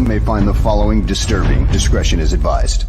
may find the following disturbing. Discretion is advised.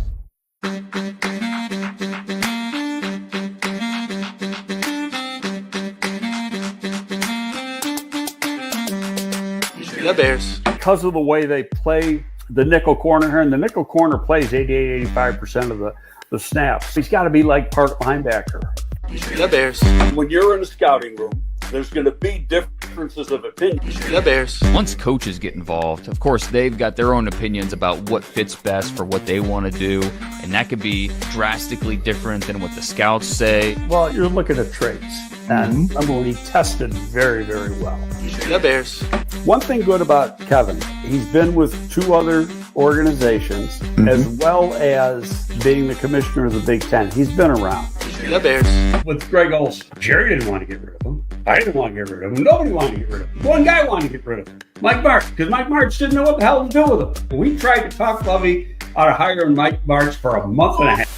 The Bears. Because of the way they play the nickel corner here, and the nickel corner plays 88-85% of the snaps. He's got to be like part linebacker. The Bears. When you're in a scouting room, there's going to be differences of opinion. The Bears. Once coaches get involved, of course, they've got their own opinions about what fits best for what they want to do, and that could be drastically different than what the scouts say. Well, you're looking at traits, and remember when he tested very, very well. The Bears. One thing good about Kevin, he's been with two other organizations, as well as being the commissioner of the Big Ten. He's been around. The Bears. With Greg Olson, Jerry didn't want to get rid of him. I didn't want to get rid of him. Nobody wanted to get rid of him. One guy wanted to get rid of him, Mike Martz, because Mike Martz didn't know what the hell to do with him. We tried to talk Lovey out of hiring Mike Martz for a month and a half.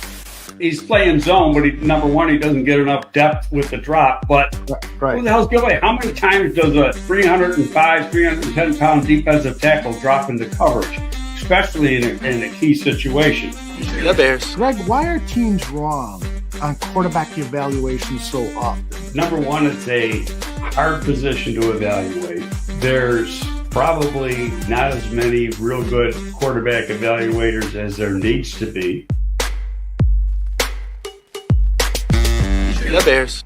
He's playing zone, but number one, he doesn't get enough depth with the drop. But who the hell's going? How many times does a 305, 310-pound defensive tackle drop into coverage, especially in a key situation? The Bears. Greg, why are teams wrong on quarterback evaluations so often? Number one, it's a hard position to evaluate. There's probably not as many real good quarterback evaluators as there needs to be. The Bears.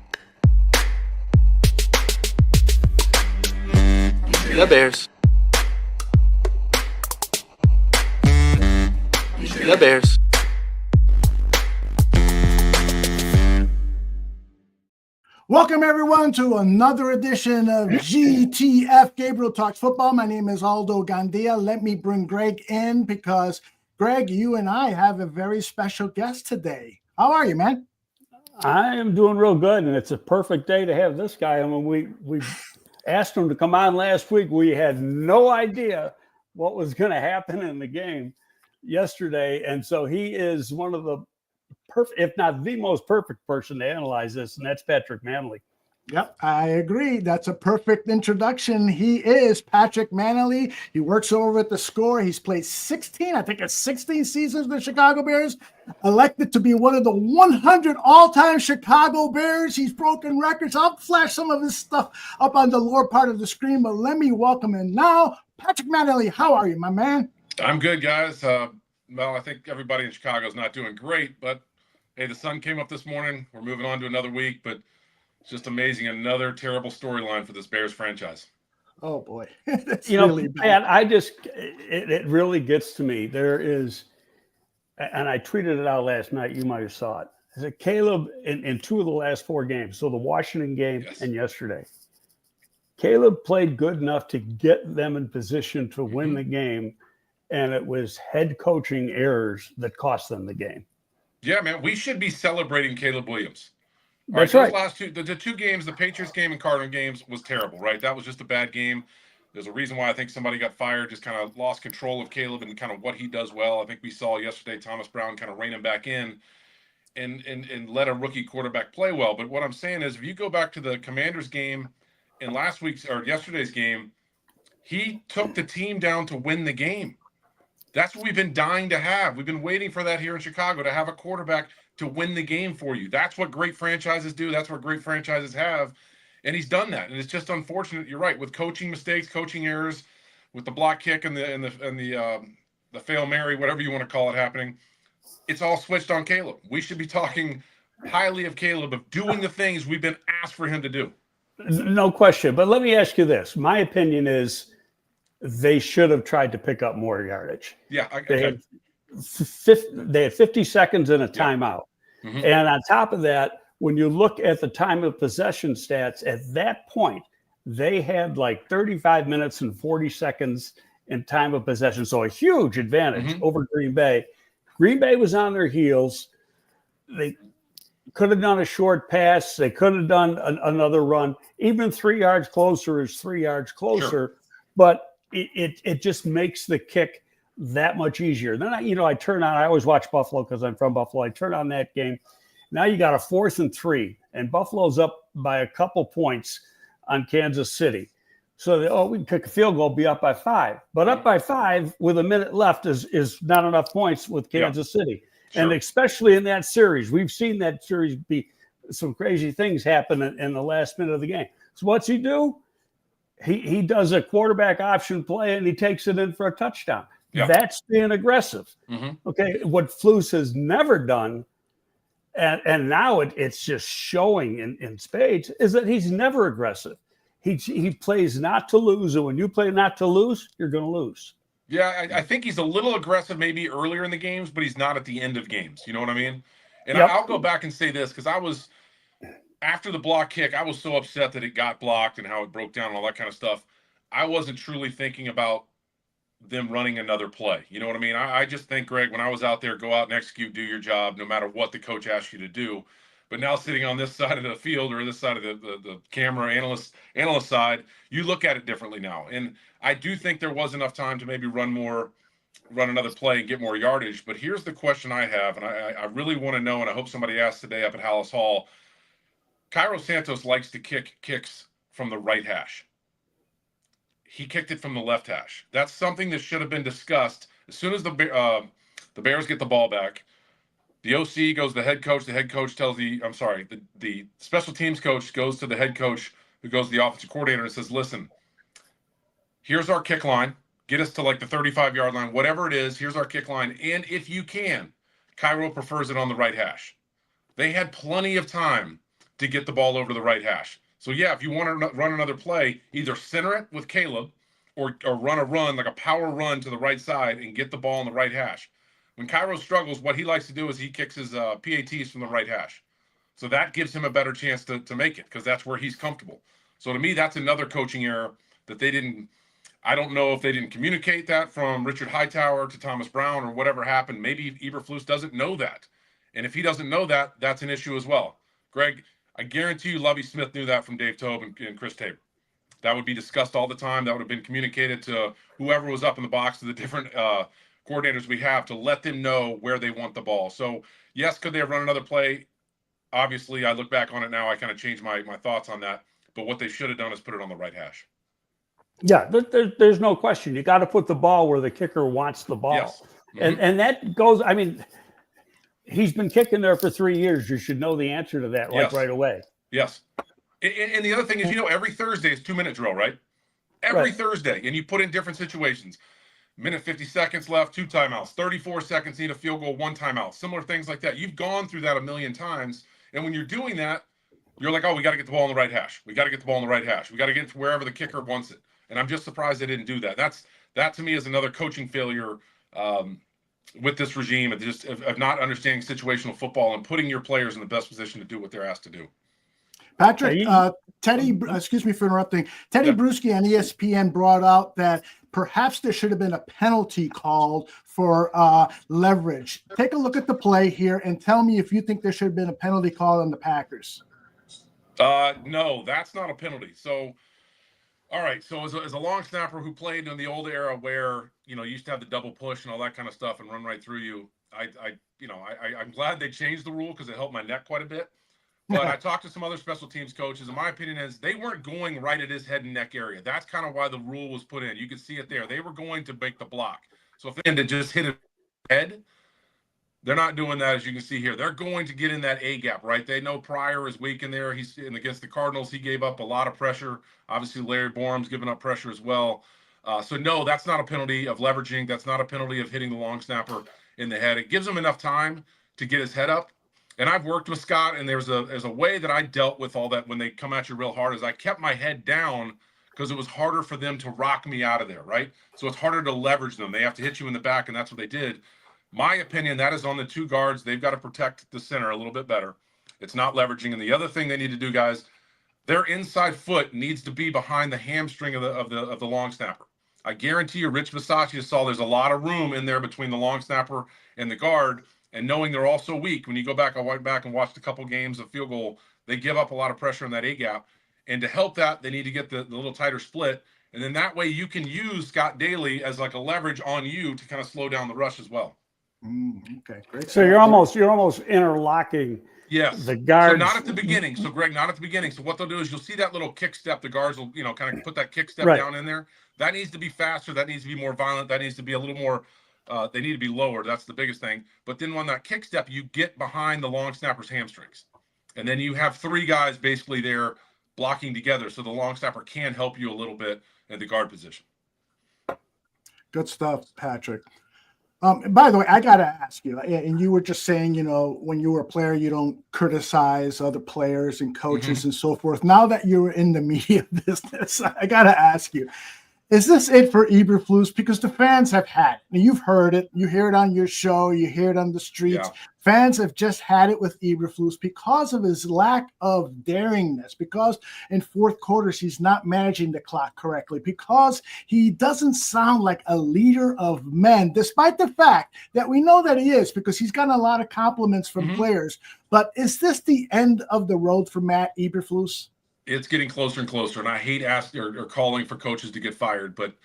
The Bears. The Bears. Welcome, everyone, to another edition of GTF Gabriel Talks Football. My name is Aldo Gandia. Let me bring Greg in because, Greg, you and I have a very special guest today. How are you, man? I am doing real good, and it's a perfect day to have this guy. I mean, we asked him to come on last week. We had no idea what was going to happen in the game yesterday, and so he is one of the perfect, if not the most perfect person to analyze this, and that's Patrick Mannelly. Yep, I agree. That's a perfect introduction. He is Patrick Mannelly. He works over at The Score. He's played 16 seasons with the Chicago Bears, elected to be one of the 100 all-time Chicago Bears. He's broken records. I'll flash some of his stuff up on the lower part of the screen, but let me welcome him now. Patrick Mannelly, how are you, my man? I'm good, guys. Well, I think everybody in Chicago is not doing great, but hey, the sun came up this morning. We're moving on to another week, but it's just amazing. Another terrible storyline for this Bears franchise. Oh, boy. Really bad. It really gets to me. There is, and I tweeted it out last night. You might have saw it. I said, Caleb, in two of the last four games, so the Washington game and yesterday, Caleb played good enough to get them in position to win the game, and it was head coaching errors that cost them the game. Yeah, man, we should be celebrating Caleb Williams. That's right. Last two, the two games, the Patriots game and Cardinals games was terrible, right? That was just a bad game. There's a reason why I think somebody got fired, just kind of lost control of Caleb and kind of what he does well. I think we saw yesterday Thomas Brown kind of rein him back in and let a rookie quarterback play well. But what I'm saying is, if you go back to the Commanders game and yesterday's game, he took the team down to win the game. That's what we've been dying to have. We've been waiting for that here in Chicago, to have a quarterback to win the game for you. That's what great franchises do. That's what great franchises have. And he's done that. And it's just unfortunate. You're right. With coaching mistakes, coaching errors, with the block kick and the Fail Mary, whatever you want to call it, happening, it's all switched on Caleb. We should be talking highly of Caleb, of doing the things we've been asked for him to do. No question. But let me ask you this. My opinion is they should have tried to pick up more yardage. Yeah. They had 50 seconds and a timeout. Mm-hmm. And on top of that, when you look at the time of possession stats, at that point, they had like 35 minutes and 40 seconds in time of possession. So a huge advantage over Green Bay. Green Bay was on their heels. They could have done a short pass. They could have done another run. Even 3 yards closer is 3 yards closer. Sure. But it just makes the kick that much easier. Then I turn on, I always watch Buffalo because I'm from Buffalo. I turn on that game. Now you got a 4th and 3, and Buffalo's up by a couple points on Kansas City. So we can kick a field goal, be up by 5. But up by 5 with a minute left is not enough points with Kansas City. Sure. And especially in that series, we've seen that series be some crazy things happen in the last minute of the game. So what's he do? He does a quarterback option play and he takes it in for a touchdown. Yeah. That's being aggressive. Mm-hmm. Okay, what Flus has never done, and now it's just showing in spades, is that he's never aggressive. He plays not to lose, and when you play not to lose, you're going to lose. Yeah, I think he's a little aggressive maybe earlier in the games, but he's not at the end of games. You know what I mean? And Yep. I'll go back and say this because after the block kick, I was so upset that it got blocked and how it broke down and all that kind of stuff. I wasn't truly thinking about them running another play. You know what I mean? I just think, Greg, when I was out there, go out and execute, do your job, no matter what the coach asks you to do. But now sitting on this side of the field or this side of the camera analyst side, you look at it differently now. And I do think there was enough time to maybe run another play and get more yardage. But here's the question I have, and I really want to know, and I hope somebody asks today up at Hallis Hall. Cairo Santos likes to kick kicks from the right hash. He kicked it from the left hash. That's something that should have been discussed as soon as the Bears get the ball back. The OC goes to the head coach. The head coach tells the special teams coach goes to the head coach who goes to the offensive coordinator and says, listen, here's our kick line. Get us to like the 35-yard line, whatever it is. Here's our kick line. And if you can, Cairo prefers it on the right hash. They had plenty of time to get the ball over to the right hash. So, yeah, if you want to run another play, either center it with Caleb or run a run, like a power run to the right side and get the ball on the right hash. When Cairo struggles, what he likes to do is he kicks his PATs from the right hash. So that gives him a better chance to make it because that's where he's comfortable. So to me, that's another coaching error that they didn't – I don't know if they didn't communicate that from Richard Hightower to Thomas Brown or whatever happened. Maybe Eberflus doesn't know that. And if he doesn't know that, that's an issue as well. Greg, I guarantee you Lovie Smith knew that from Dave Toub and Chris Tabor. That would be discussed all the time. That would have been communicated to whoever was up in the box, to the different coordinators we have, to let them know where they want the ball. So, yes, could they have run another play? Obviously, I look back on it now. I kind of changed my thoughts on that. But what they should have done is put it on the right hash. Yeah, there's no question. You got to put the ball where the kicker wants the ball. Yes. Mm-hmm. And that goes, I mean, he's been kicking there for 3 years. You should know the answer to that right away. Yes. And the other thing is, every Thursday is 2-minute drill, right? Every Thursday. And you put in different situations. Minute 50 seconds left, 2 timeouts. 34 seconds, need a field goal, 1 timeout. Similar things like that. You've gone through that a million times. And when you're doing that, you're like, oh, we got to get the ball on the right hash. We got to get the ball on the right hash. We got to get it to wherever the kicker wants it. And I'm just surprised they didn't do that. That to me is another coaching failure with this regime of not understanding situational football and putting your players in the best position to do what they're asked to do. Patrick, Teddy, excuse me for interrupting. Teddy Bruschi on ESPN brought out that perhaps there should have been a penalty called for leverage. Take a look at the play here and tell me if you think there should have been a penalty called on the Packers. No, that's not a penalty. So, all right. So as a long snapper who played in the old era where, you used to have the double push and all that kind of stuff and run right through you, I'm glad they changed the rule because it helped my neck quite a bit. But I talked to some other special teams coaches, and my opinion is they weren't going right at his head and neck area. That's kind of why the rule was put in. You can see it there. They were going to make the block. So if they had to just hit his head, they're not doing that, as you can see here. They're going to get in that A gap, right? They know Pryor is weak in there. He's in against the Cardinals. He gave up a lot of pressure. Obviously, Larry Borum's giving up pressure as well. So no, that's not a penalty of leveraging. That's not a penalty of hitting the long snapper in the head. It gives him enough time to get his head up. And I've worked with Scott, and there's a way that I dealt with all that when they come at you real hard is I kept my head down because it was harder for them to rock me out of there, right? So it's harder to leverage them. They have to hit you in the back, and that's what they did. My opinion, that is on the 2 guards. They've got to protect the center a little bit better. It's not leveraging. And the other thing they need to do, guys, their inside foot needs to be behind the hamstring of the long snapper. I guarantee you, Rich Bisaccia saw there's a lot of room in there between the long snapper and the guard. And knowing they're all so weak, when you go back, I went back and watched a couple games of field goal, they give up a lot of pressure in that A gap. And to help that, they need to get the little tighter split. And then that way you can use Scott Daly as like a leverage on you to kind of slow down the rush as well. Okay, great. So you're almost interlocking Yes. The guards. So not at the beginning. So Greg, not at the beginning. So what they'll do is you'll see that little kick step. The guards will, kind of put that kick step Right. down in there. That needs to be faster. That needs to be more violent. That needs to be a little more. They need to be lower. That's the biggest thing. But then on that kick step, you get behind the long snapper's hamstrings, and then you have three guys basically there blocking together, so the long snapper can help you a little bit in the guard position. Good stuff, Patrick. By the way, I got to ask you, and you were just saying, when you were a player, you don't criticize other players and coaches and so forth. Now that you're in the media business, I got to ask you, is this it for Eberflus? Because the fans have had it. And you've heard it. You hear it on your show. You hear it on the streets. Yeah. Fans have just had it with Eberflus because of his lack of daringness, because in fourth quarters he's not managing the clock correctly, because he doesn't sound like a leader of men, despite the fact that we know that he is, because he's gotten a lot of compliments from players. But is this the end of the road for Matt Eberflus? It's getting closer and closer, and I hate asking or calling for coaches to get fired, but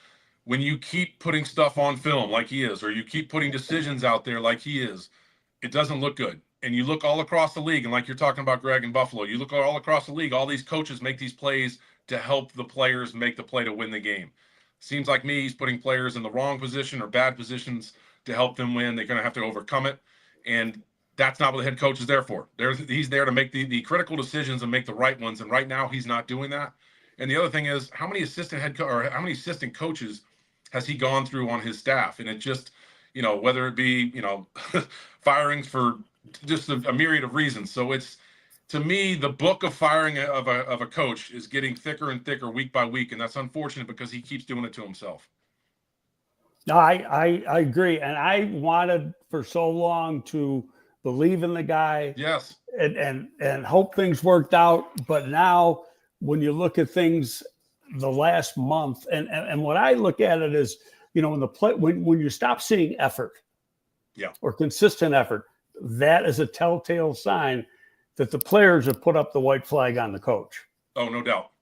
when you keep putting stuff on film like he is, or you keep putting decisions out there like he is, it doesn't look good. And you look all across the league, and like you're talking about Greg in Buffalo, you look all across the league, all these coaches make these plays to help the players make the play to win the game. Seems like me, he's putting players in the wrong position or bad positions to help them win. They're going to have to overcome it, and that's not what the head coach is there for. He's there to make the critical decisions and make the right ones. And right now he's not doing that. And the other thing is, how many assistant coaches has he gone through on his staff? And it just, whether it be, firings for just a myriad of reasons. So it's, to me, the book of firing of a coach is getting thicker and thicker week by week. And that's unfortunate because he keeps doing it to himself. No, I agree. And I wanted for so long to believe in the guy, yes, and hope things worked out. But now, when you look at things, the last month, and what I look at it is, when you stop seeing effort, or consistent effort, that is a telltale sign that the players have put up the white flag on the coach. Oh, no doubt.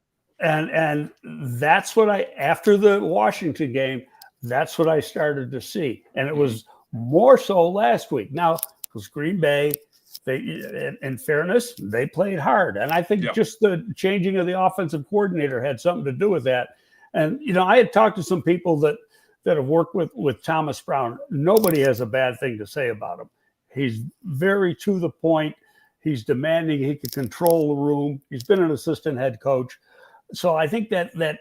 And that's what after the Washington game, that's what I started to see, and it was more so last week. Now, because Green Bay, in fairness, they played hard. And I think just the changing of the offensive coordinator had something to do with that. And, I had talked to some people that have worked with Thomas Brown. Nobody has a bad thing to say about him. He's very to the point. He's demanding. He can control the room. He's been an assistant head coach. So I think that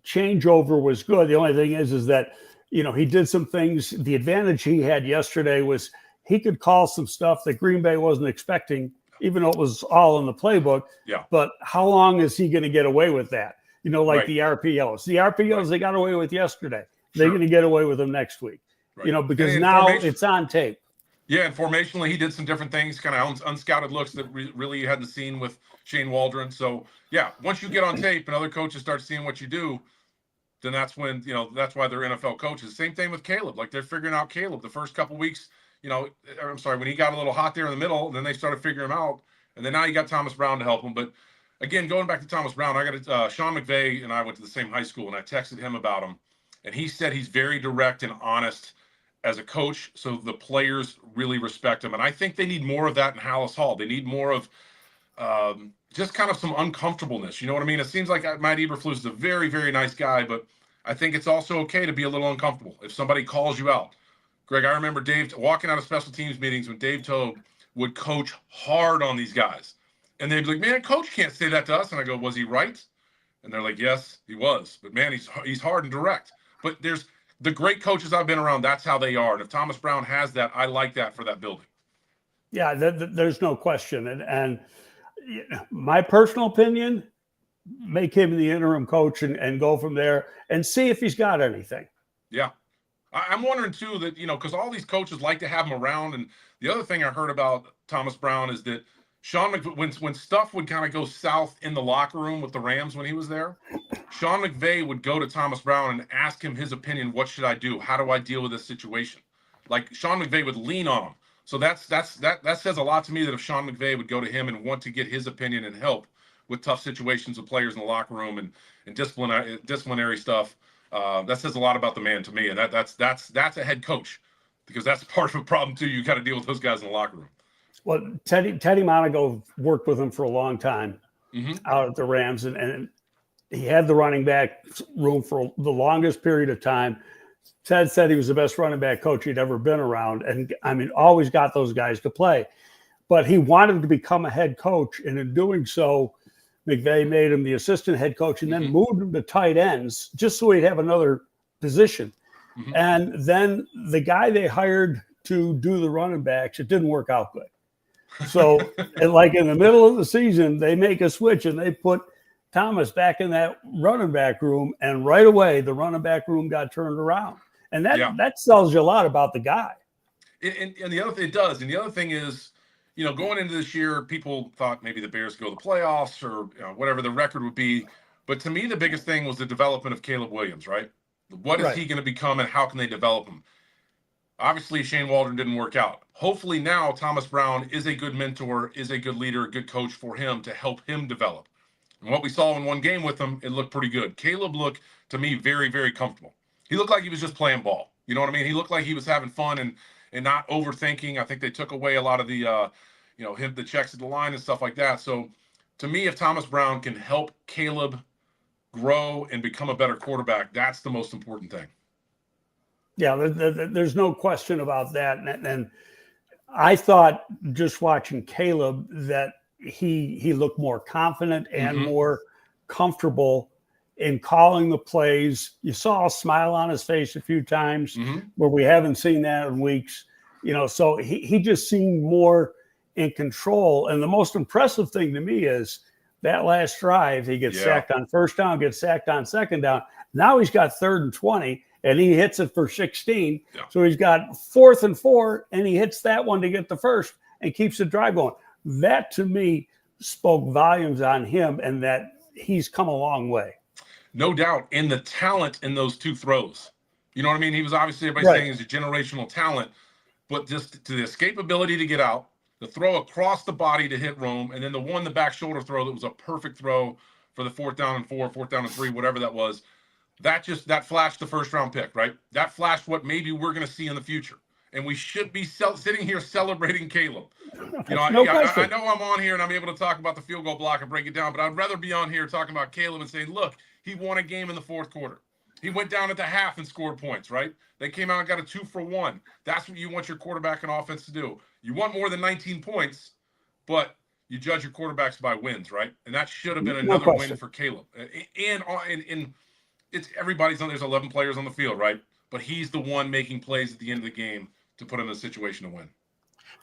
changeover was good. The only thing is that, he did some things. The advantage he had yesterday was he could call some stuff that Green Bay wasn't expecting, even though it was all in the playbook. Yeah. But how long is he going to get away with that? Right. The RPOs. The RPOs they got away with yesterday. They're going to get away with them next week. Right. Because now it's on tape. Yeah, and formationally, he did some different things, kind of unscouted looks that really you hadn't seen with Shane Waldron. So, yeah, once you get on tape and other coaches start seeing what you do, then that's when, that's why they're NFL coaches. Same thing with Caleb. Like, they're figuring out Caleb the first couple weeks. When he got a little hot there in the middle, then they started figuring him out. And then now you got Thomas Brown to help him. But again, going back to Thomas Brown, I got Sean McVay and I went to the same high school, and I texted him about him. And he said he's very direct and honest as a coach, so the players really respect him. And I think they need more of that in Hallis Hall. They need more of just kind of some uncomfortableness. You know what I mean? It seems like Matt Eberflus is a very, very nice guy, but I think it's also okay to be a little uncomfortable if somebody calls you out. Greg, I remember Dave walking out of special teams meetings when Dave Toub would coach hard on these guys. And they'd be like, man, coach can't say that to us. And I go, was he right? And they're like, yes, he was. But, man, he's hard and direct. But there's the great coaches I've been around, that's how they are. And if Thomas Brown has that, I like that for that building. Yeah, there's no question. And my personal opinion, make him the interim coach and go from there and see if he's got anything. Yeah. I'm wondering, too, that, because all these coaches like to have him around. And the other thing I heard about Thomas Brown is that Sean McVay, when stuff would kind of go south in the locker room with the Rams when he was there, Sean McVay would go to Thomas Brown and ask him his opinion. What should I do? How do I deal with this situation? Like, Sean McVay would lean on him. So that says a lot to me, that if Sean McVay would go to him and want to get his opinion and help with tough situations with players in the locker room and disciplinary stuff, that says a lot about the man to me. And that's a head coach, because that's part of the problem too. You got to deal with those guys in the locker room. Well, Teddy Monaco worked with him for a long time out at the Rams, and he had the running back room for the longest period of time. Ted said he was the best running back coach he'd ever been around, and I mean, always got those guys to play. But he wanted to become a head coach, and in doing so, McVay made him the assistant head coach and then moved him to tight ends just so he'd have another position. And then the guy they hired to do the running backs, it didn't work out good. So, like in the middle of the season, they make a switch and they put Thomas back in that running back room, and right away the running back room got turned around. And that tells you a lot about the guy. And the other thing it does, and the other thing is, you know, going into this year, people thought maybe the Bears go to the playoffs or whatever the record would be. But to me, the biggest thing was the development of Caleb Williams, right? What is he going to become and how can they develop him? Obviously, Shane Waldron didn't work out. Hopefully now Thomas Brown is a good mentor, is a good leader, a good coach for him to help him develop. And what we saw in one game with him, it looked pretty good. Caleb looked, to me, very, very comfortable. He looked like he was just playing ball. You know what I mean? He looked like he was having fun and not overthinking. I think they took away a lot of the the checks at the line and stuff like that. So to me, if Thomas Brown can help Caleb grow and become a better quarterback, that's the most important thing. Yeah, there's no question about that. And I thought just watching Caleb that he looked more confident and more comfortable in calling the plays. You saw a smile on his face a few times where we haven't seen that in weeks. You know, so he just seemed more in control. And the most impressive thing to me is that last drive, he gets sacked on first down, gets sacked on second down. Now he's got 3rd and 20, and he hits it for 16. Yeah. So he's got 4th and 4, and he hits that one to get the first and keeps the drive going. That, to me, spoke volumes on him and that he's come a long way. No doubt. And the talent in those two throws. You know what I mean? He was obviously, everybody's saying he's a generational talent, but just to the escapability to get out, the throw across the body to hit Rome, and then the back shoulder throw that was a perfect throw for the 4th down and 4, 4th down and 3, whatever that was. That flashed the first round pick, right? That flashed what maybe we're going to see in the future. And we should be sitting here celebrating Caleb. You know, I know I'm on here and I'm able to talk about the field goal block and break it down, but I'd rather be on here talking about Caleb and saying, look, he won a game in the 4th quarter. He went down at the half and scored points, right? They came out and got a 2-for-1. That's what you want your quarterback and offense to do. You want more than 19 points, but you judge your quarterbacks by wins, right? And that should have been another win for Caleb. And it's everybody's on. There's 11 players on the field, right? But he's the one making plays at the end of the game to put him in a situation to win.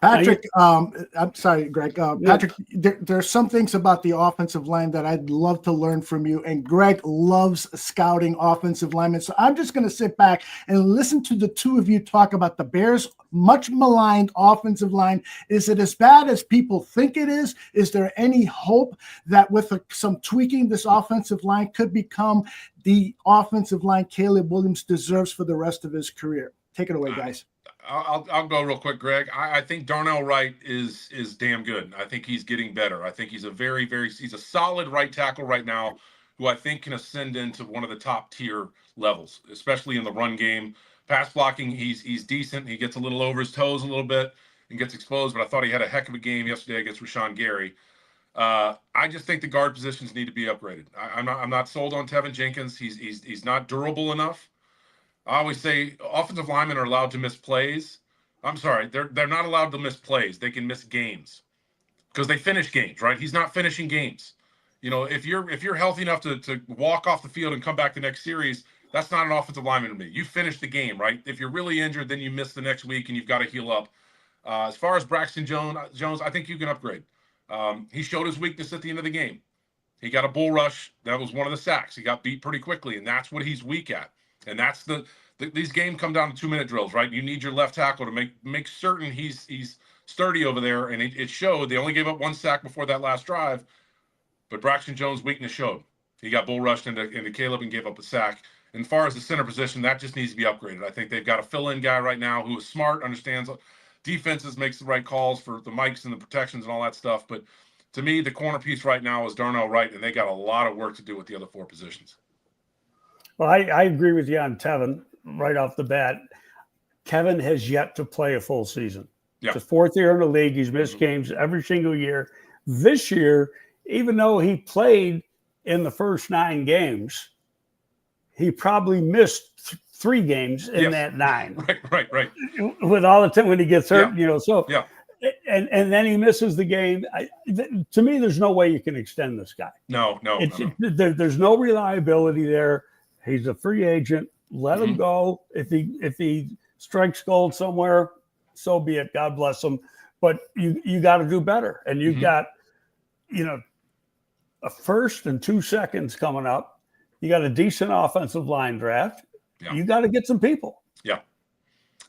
Patrick, I'm sorry, Greg. Patrick, there's some things about the offensive line that I'd love to learn from you. And Greg loves scouting offensive linemen. So I'm just going to sit back and listen to the two of you talk about the Bears' much maligned offensive line. Is it as bad as people think it is? Is there any hope that with some tweaking, this offensive line could become the offensive line Caleb Williams deserves for the rest of his career? Take it away, guys. I'll go real quick, Greg. I think Darnell Wright is damn good. I think he's getting better. I think he's a he's a solid right tackle right now who I think can ascend into one of the top tier levels, especially in the run game. Pass blocking, he's decent. He gets a little over his toes a little bit and gets exposed, but I thought he had a heck of a game yesterday against Rashawn Gary. I just think the guard positions need to be upgraded. I'm not sold on Tevin Jenkins. He's not durable enough. I always say offensive linemen are allowed to miss plays. I'm sorry, they're not allowed to miss plays. They can miss games because they finish games, right? He's not finishing games. You know, if you're healthy enough to walk off the field and come back the next series, that's not an offensive lineman to me. You finish the game, right? If you're really injured, then you miss the next week and you've got to heal up. As far as Braxton Jones, I think you can upgrade. He showed his weakness at the end of the game. He got a bull rush. That was one of the sacks. He got beat pretty quickly, and that's what he's weak at. And that's these games come down to 2-minute drills, right? You need your left tackle to make certain he's sturdy over there, and it showed. They only gave up 1 sack before that last drive, but Braxton Jones' weakness showed. He got bull rushed into Caleb and gave up a sack. And as far as the center position, that just needs to be upgraded. I think they've got a fill-in guy right now who is smart, understands defenses, makes the right calls for the mics and the protections and all that stuff. But to me, the corner piece right now is Darnell Wright, and they got a lot of work to do with the other 4 positions. Well, I agree with you on Tevin right off the bat. Kevin has yet to play a full season. Yeah. It's his 4th year in the league. He's missed games every single year. This year, even though he played in the first 9 games, he probably missed 3 games in that 9. Right. With all the time when he gets hurt, so Yeah. And then he misses the game. To me, there's no way you can extend this guy. No. There's no reliability there. He's a free agent. Let him go. If he strikes gold somewhere, so be it. God bless him. But you got to do better. And you've got, a first and 2 seconds coming up. You got a decent offensive line draft. Yeah. You got to get some people. Yeah.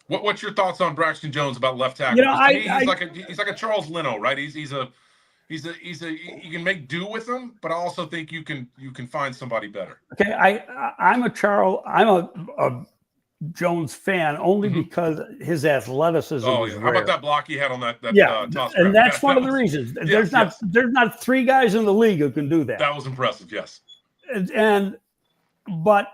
What's your thoughts on Braxton Jones about left tackle? He's like a Charles Leno, right? He's a you can make do with him, but I also think you can find somebody better. Okay, I'm a Jones fan only because his athleticism. Oh, is yeah. rare. How about that block he had on that toss and grab? that's one of the reasons. There's not 3 guys in the league who can do that. That was impressive, yes. But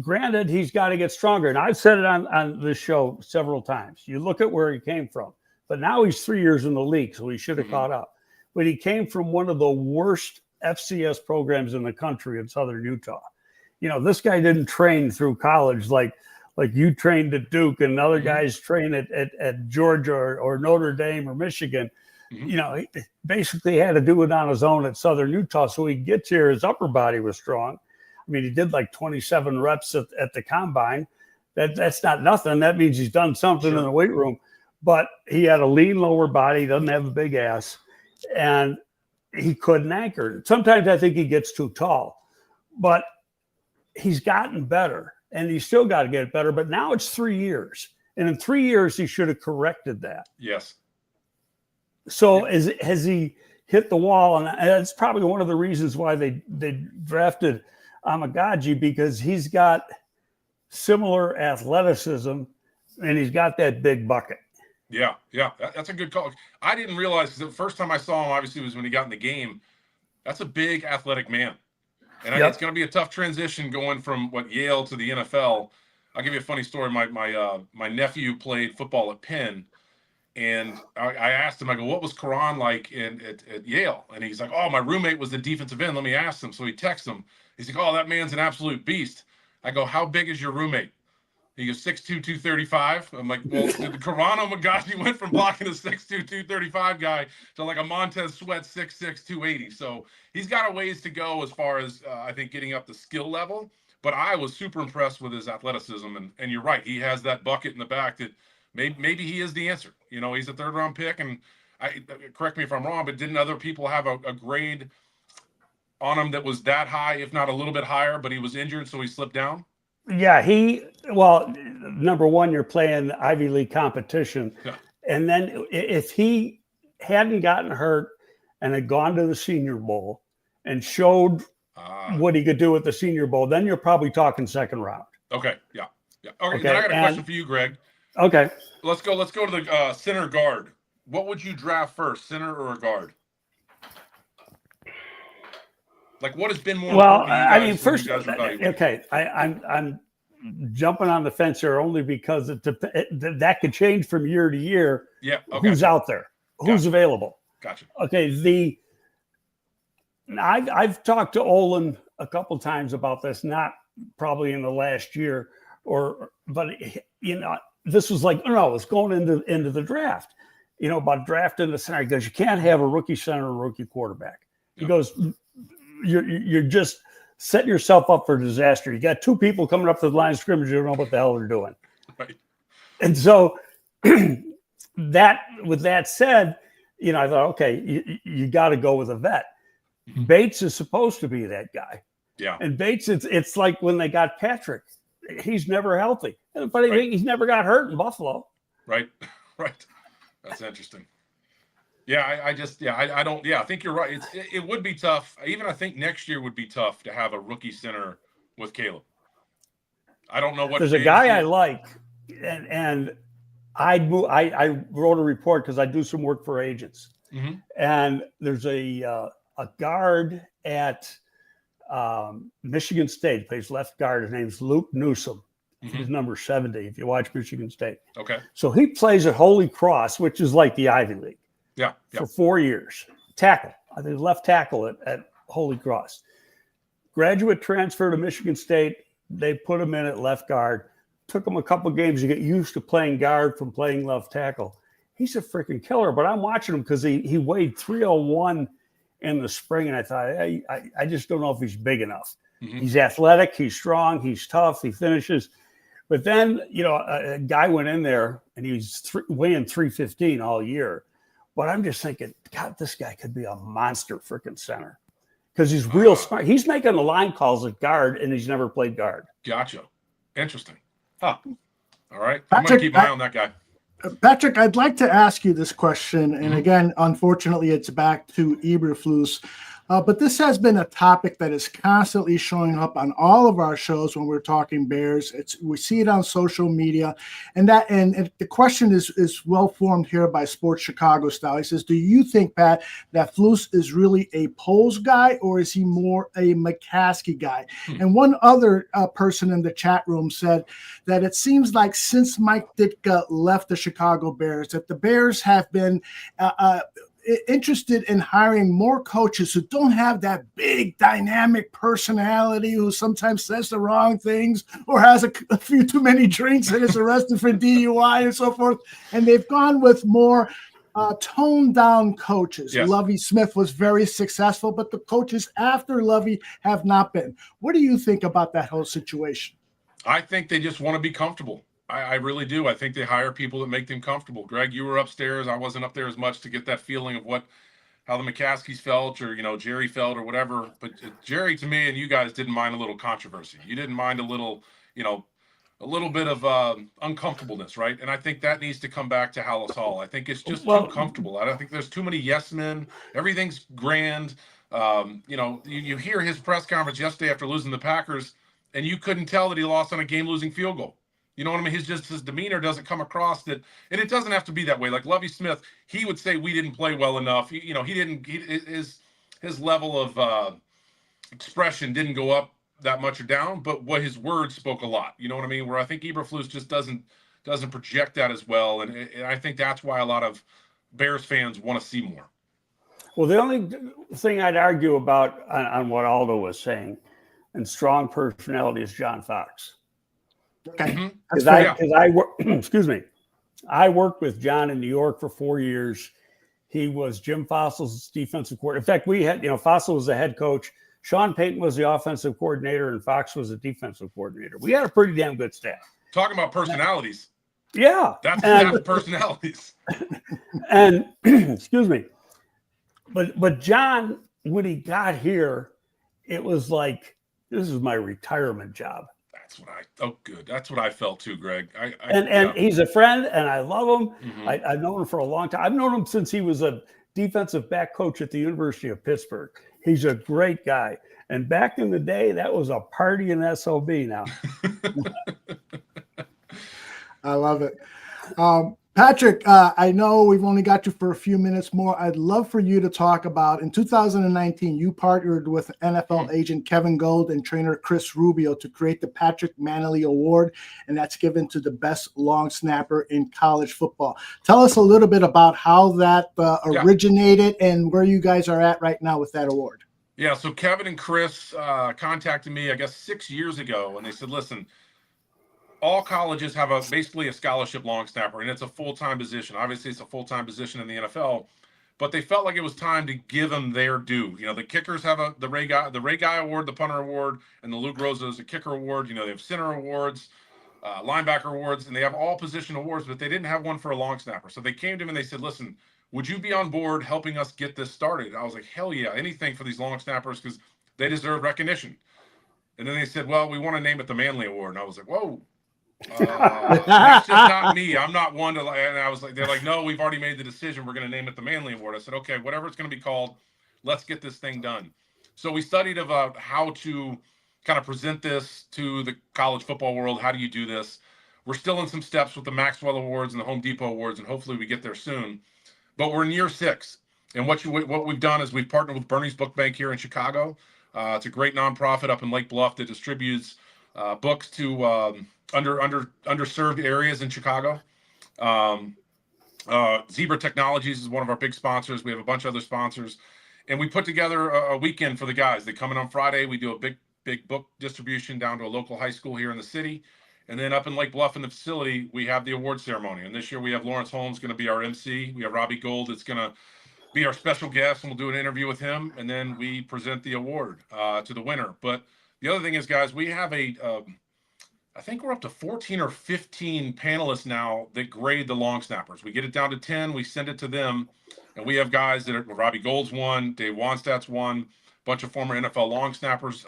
granted, he's got to get stronger. And I've said it on this show several times. You look at where he came from, but now he's 3 years in the league, so he should have caught up. But he came from one of the worst FCS programs in the country in Southern Utah. This guy didn't train through college like you trained at Duke and other guys train at Georgia or Notre Dame or Michigan. He basically had to do it on his own at Southern Utah. So he gets here, his upper body was strong. I mean, he did like 27 reps at the combine. That's not nothing. That means he's done something in the weight room. But he had a lean lower body, doesn't have a big ass, and he couldn't anchor. Sometimes I think he gets too tall. But he's gotten better, and he's still got to get better. But now it's 3 years. And in 3 years, he should have corrected that. Yes. So has he hit the wall? And that's probably one of the reasons why they drafted Amagaji, because he's got similar athleticism and he's got that big bucket. Yeah. That's a good call. I didn't realize, because the first time I saw him, obviously, was when he got in the game. That's a big athletic man. And it's going to be a tough transition going from Yale to the NFL. I'll give you a funny story. My nephew played football at Penn. And I asked him, I go, what was Karan like at Yale? And he's like, oh, my roommate was the defensive end. Let me ask him. So he texts him. He's like, oh, that man's an absolute beast. I go, how big is your roommate? He goes, 6'2", 235. I'm like, well, Karan Omagashi went from blocking a 6'2", 235 guy to like a Montez Sweat 6'6", 280. So he's got a ways to go as far as, I think, getting up the skill level. But I was super impressed with his athleticism. And you're right. He has that bucket in the back that maybe he is the answer. He's a 3rd-round pick. And correct me if I'm wrong, but didn't other people have a grade on him that was that high, if not a little bit higher, but he was injured, so he slipped down? Yeah, number one, you're playing Ivy League competition. Yeah. And then if he hadn't gotten hurt and had gone to the Senior Bowl and showed what he could do at the Senior Bowl, then you're probably talking 2nd round. Okay, yeah. Okay, then I got a question for you, Greg. Okay. Let's go to the center guard. What would you draft first, center or a guard? Like, what has been more? Well, I mean, first, okay, I'm jumping on the fence here only because that could change from year to year. Yeah. Okay. Who's out there? Who's available? Gotcha. Okay. I've talked to Olin a couple times about this, not probably in the last year, but this was like, no, it's going into the draft. About drafting the center. He goes, you can't have a rookie center or a rookie quarterback. He goes, you're just setting yourself up for disaster. You got 2 people coming up to the line of scrimmage, you don't know what the hell they're doing. Right. And so with that said, I thought, okay, you got to go with a vet. Mm-hmm. Bates is supposed to be that guy. Yeah. And Bates, it's like when they got Patrick, he's never healthy. And the funny thing, he's never got hurt in Buffalo. Right. That's interesting. Yeah, I think you're right. It would be tough. I think next year would be tough to have a rookie center with Caleb. I don't know what. There's a guy I like, and I wrote a report because I do some work for agents, and there's a guard at Michigan State, plays left guard. His name's Luke Newsom. He's number 70 if you watch Michigan State. Okay. So he plays at Holy Cross, which is like the Ivy League, Yeah. for 4 years. Tackle. I think left tackle at Holy Cross. Graduate transfer to Michigan State. They put him in at left guard. Took him a couple games to get used to playing guard from playing left tackle. He's a freaking killer, but I'm watching him because he weighed 301 in the spring, and I thought, I just don't know if he's big enough. He's athletic, he's strong, he's tough, he finishes. But then, a guy went in there, and he's weighing 315 all year. But I'm just thinking, God, this guy could be a monster freaking center because he's real smart. He's making the line calls at guard, and he's never played guard. Gotcha. Interesting. Huh. All right. I'm going to keep an eye on that guy. Patrick, I'd like to ask you this question. And again, unfortunately, it's back to Eberflus. But this has been a topic that is constantly showing up on all of our shows when we're talking Bears. We see it on social media, and the question is well formed here by Sports Chicago Style. He says, "Do you think, Pat, that Flus is really a Poles guy, or is he more a McCaskey guy?" And one other person in the chat room said that it seems like since Mike Ditka left the Chicago Bears, that the Bears have been interested in hiring more coaches who don't have that big dynamic personality, who sometimes says the wrong things or has a few too many drinks and is arrested for DUI and so forth. And they've gone with more toned down coaches. Yes. Lovie Smith was very successful, but the coaches after Lovie have not been. What do you think about that whole situation? I think they just want to be comfortable. I really do. I think they hire people that make them comfortable. Greg, you were upstairs. I wasn't up there as much to get that feeling of how the McCaskies felt, or Jerry felt, or whatever. But Jerry, to me, and you guys didn't mind a little controversy. You didn't mind a little bit of uncomfortableness, right? And I think that needs to come back to Hallis Hall. I think it's just too comfortable. I don't think there's too many yes men. Everything's grand. You hear his press conference yesterday after losing the Packers, and you couldn't tell that he lost on a game-losing field goal. You know what I mean? His demeanor doesn't come across that, and it doesn't have to be that way. Like Lovie Smith, he would say we didn't play well enough. His level of expression didn't go up that much or down, but what his words spoke a lot. You know what I mean? Where I think Eberflus just doesn't project that as well, and I think that's why a lot of Bears fans want to see more. Well, the only thing I'd argue about on what Aldo was saying, and strong personality, is John Fox. Okay. Because I excuse me, I worked with John in New York for 4 years. He was Jim Fossil's defensive coordinator. In fact, we had, Fossil was the head coach. Sean Payton was the offensive coordinator, and Fox was the defensive coordinator. We had a pretty damn good staff. Talking about personalities. Yeah. That's personalities. And excuse me. But John, when he got here, it was like, this is my retirement job. That's what I felt too, Greg. And he's a friend, and I love him. Mm-hmm. I've known him for a long time. I've known him since he was a defensive back coach at the University of Pittsburgh. He's a great guy. And back in the day, that was a party in SOB now. I love it. Patrick, I know we've only got you for a few minutes more. I'd love for you to talk about, in 2019, you partnered with NFL agent Kevin Gold and trainer Chris Rubio to create the Patrick Mannelly Award, and that's given to the best long snapper in college football. Tell us a little bit about how that originated and where you guys are at right now with that award. Yeah, so Kevin and Chris contacted me, I guess, 6 years ago, and they said, listen, all colleges have basically a scholarship long snapper, and it's a full-time position. Obviously, it's a full-time position in the NFL, but they felt like it was time to give them their due. The kickers have the Ray Guy Award, the punter award, and the Luke Rosa is a kicker award. They have center awards, linebacker awards, and they have all position awards, but they didn't have one for a long snapper. So they came to me and they said, listen, would you be on board helping us get this started? I was like, hell yeah, anything for these long snappers because they deserve recognition. And then they said, well, we want to name it the Mannelly Award. And I was like, whoa. That's just not me. I'm not one to and I was like, they're like, no, we've already made the decision. We're going to name it the Mannelly Award. I said, okay, whatever it's going to be called, let's get this thing done. So we studied about how to kind of present this to the college football world. How do you do this? We're still in some steps with the Maxwell Awards and the Home Depot Awards, and hopefully we get there soon. But we're in year 6. And what we've done is we've partnered with Bernie's Book Bank here in Chicago. It's a great nonprofit up in Lake Bluff that distributes books to underserved areas in Chicago. Zebra Technologies is one of our big sponsors. We have a bunch of other sponsors, and we put together a weekend for the guys. They come in on Friday. We do a big book distribution down to a local high school here in the city. And then up in Lake Bluff in the facility, we have the award ceremony. And this year we have Lawrence Holmes going to be our MC. We have Robbie Gold that's going to be our special guest, and we'll do an interview with him. And then we present the award to the winner. But the other thing is, guys, we have I think we're up to 14 or 15 panelists now that grade the long snappers. We get it down to 10. We send it to them. And we have guys that are Robbie Gold's one, Dave Wanstadt's one, a bunch of former NFL long snappers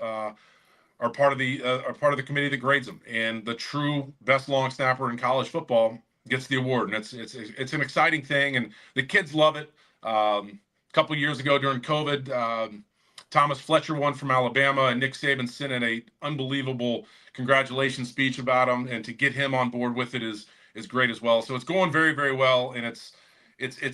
are part of the committee that grades them. And the true best long snapper in college football gets the award. And it's an exciting thing, and the kids love it. A couple of years ago during COVID, Thomas Fletcher won from Alabama, and Nick Saban sent in a unbelievable congratulations speech about him, and to get him on board with it is great as well. So it's going very, very well, and it's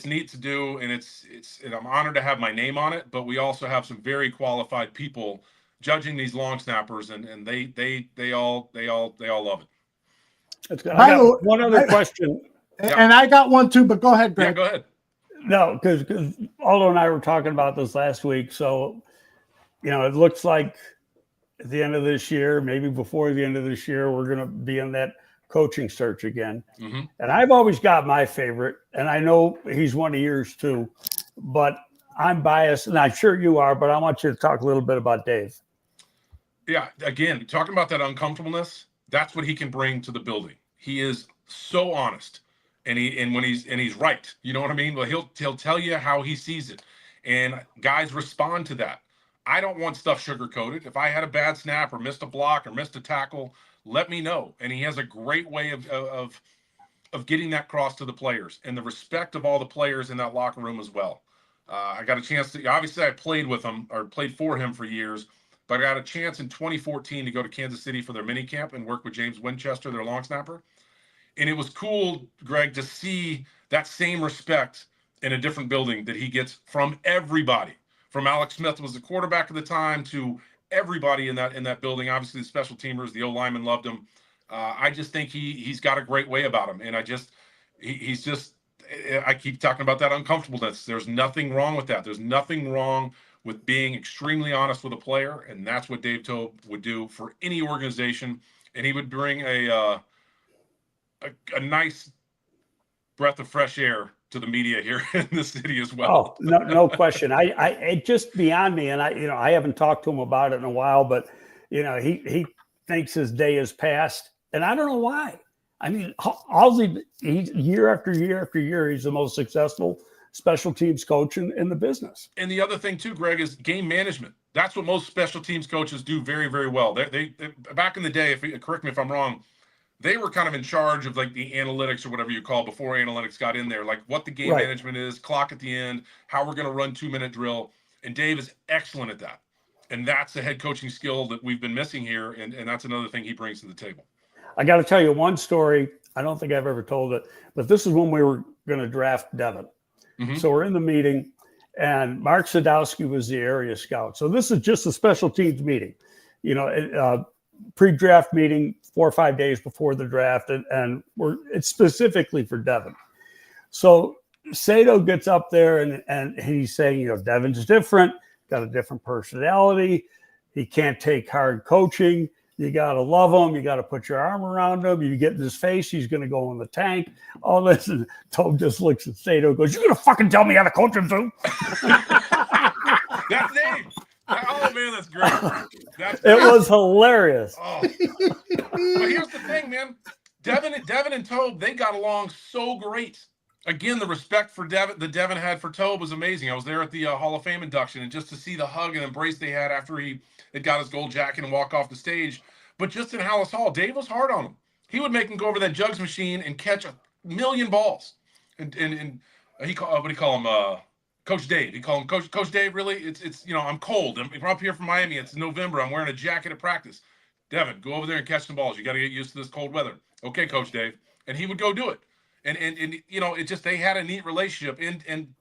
neat to do, and and I'm honored to have my name on it. But we also have some very qualified people judging these long snappers, and they all love it. That's good. I got one other question, and I got one too. But go ahead, Greg. Yeah, go ahead. No, because Aldo and I were talking about this last week. So, it looks like at the end of this year, maybe before the end of this year, we're going to be in that coaching search again. Mm-hmm. And I've always got my favorite, and I know he's one of yours too, but I'm biased, and I'm sure you are, but I want you to talk a little bit about Dave. Yeah, again, talking about that uncomfortableness, that's what he can bring to the building. He is so honest. And he's right. You know what I mean? Well, he'll tell you how he sees it. And guys respond to that. I don't want stuff sugar-coated. If I had a bad snap or missed a block or missed a tackle, let me know. And he has a great way of getting that across to the players, and the respect of all the players in that locker room as well. I got a chance to, obviously I played with him or played for him for years, but I got a chance in 2014 to go to Kansas City for their mini camp and work with James Winchester, their long snapper. And it was cool, Greg, to see that same respect in a different building that he gets from everybody. From Alex Smith was the quarterback at the time to everybody in that building. Obviously, the special teamers, the O-linemen loved him. I just think he's got a great way about him, and I keep talking about that uncomfortableness. There's nothing wrong with that. There's nothing wrong with being extremely honest with a player, and that's what Dave Toub would do for any organization. And he would bring a nice breath of fresh air to the media here in the city as well. Oh, no question. It just beyond me, and I haven't talked to him about it in a while, but he thinks his day is past, and I don't know why. I mean, he's year after year after year, he's the most successful special teams coach in the business. And the other thing too, Greg, is game management. That's what most special teams coaches do very, very well. They back in the day, correct me if I'm wrong, they were kind of in charge of like the analytics or whatever you call before analytics got in there, like what the game management is, clock at the end, how we're going to run 2-minute drill. And Dave is excellent at that. And that's the head coaching skill that we've been missing here. And that's another thing he brings to the table. I got to tell you one story. I don't think I've ever told it, but this is when we were going to draft Devin. Mm-hmm. So we're in the meeting, and Mark Sadowski was the area scout. So this is just a special teams meeting, pre-draft meeting 4 or 5 days before the draft, and it's specifically for Devin. So Sato gets up there and he's saying, Devin's different, got a different personality. He can't take hard coaching. You got to love him. You got to put your arm around him. You get in his face, he's going to go in the tank. All this. And Toub just looks at Sato and goes, "You going to fucking tell me how to coach him, too?" That's Dave. Oh, man, that's great. It was hilarious. Oh. But here's the thing, man. Devin and Toub, they got along so great. Again, the respect for that Devin had for Toub was amazing. I was there at the Hall of Fame induction, and just to see the hug and embrace they had after he had got his gold jacket and walk off the stage. But just in Hallis Hall, Dave was hard on him. He would make him go over that jugs machine and catch 1,000,000 balls. And he what do you call him? Coach Dave. He called him Coach Dave. Really, it's I'm cold. I'm up here from Miami. It's November. I'm wearing a jacket at practice. Devin, go over there and catch some balls. You got to get used to this cold weather. Okay, Coach Dave. And he would go do it. And it just, they had a neat relationship. And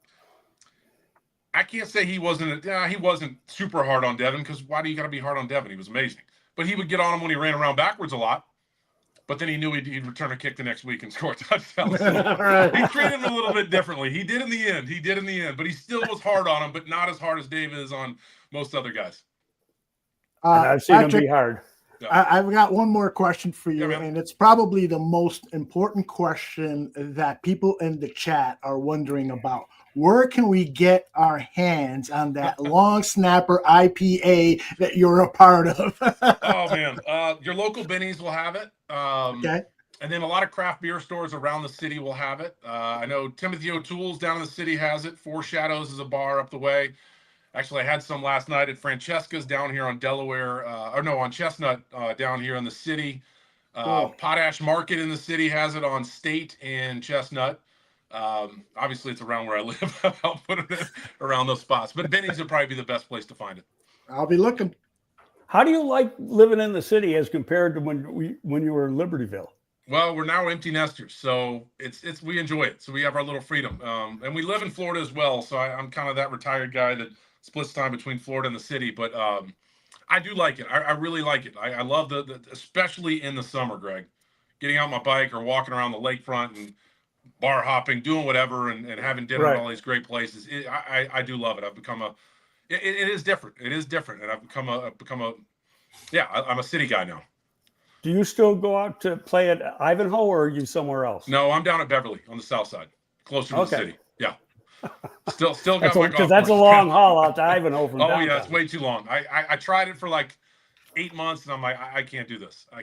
I can't say he wasn't super hard on Devin, because why do you got to be hard on Devin? He was amazing. But he would get on him when he ran around backwards a lot. but then he knew he'd return a kick the next week and score a touchdown. So he treated him a little bit differently. He did in the end. But he still was hard on him, but not as hard as Dave is on most other guys. And I've seen Patrick, him be hard. Yeah. I've got one more question for you, Yeah, and it's probably the most important question that people in the chat are wondering about. Where can we get our hands on that long snapper IPA that you're a part of? Oh, man. Your local Benny's will have it. Okay. And then a lot of craft beer stores around the city will have it. I know Timothy O'Toole's down in the city has it. Four Shadows is a bar up the way. Actually, I had some last night at Francesca's down here on Delaware, on Chestnut down here in the city. Cool. Potash Market in the city has it on State and Chestnut. Obviously, it's around where I live. I'll put it around those spots. But Benny's would probably be the best place to find it. I'll be looking. How do you like living in the city as compared to when you were in Libertyville? Well, we're now empty nesters, so it's we enjoy it. So we have our little freedom, and we live in Florida as well. So I'm kind of that retired guy that splits time between Florida and the city. But I do like it. I really like it. I love the especially in the summer, Greg, getting out my bike or walking around the lakefront and bar hopping, doing whatever, and having dinner at all these great places. I do love it. I've become it is different. It is different, and I'm a city guy now. Do you still go out to play at Ivanhoe, or are you somewhere else? No, I'm down at Beverly on the south side, closer to the city. Yeah. Still got my golf because that's a course. long haul out to Ivanhoe from downtown. Yeah, it's way too long. I tried it for like 8 months, and I'm like, I can't do this. Well,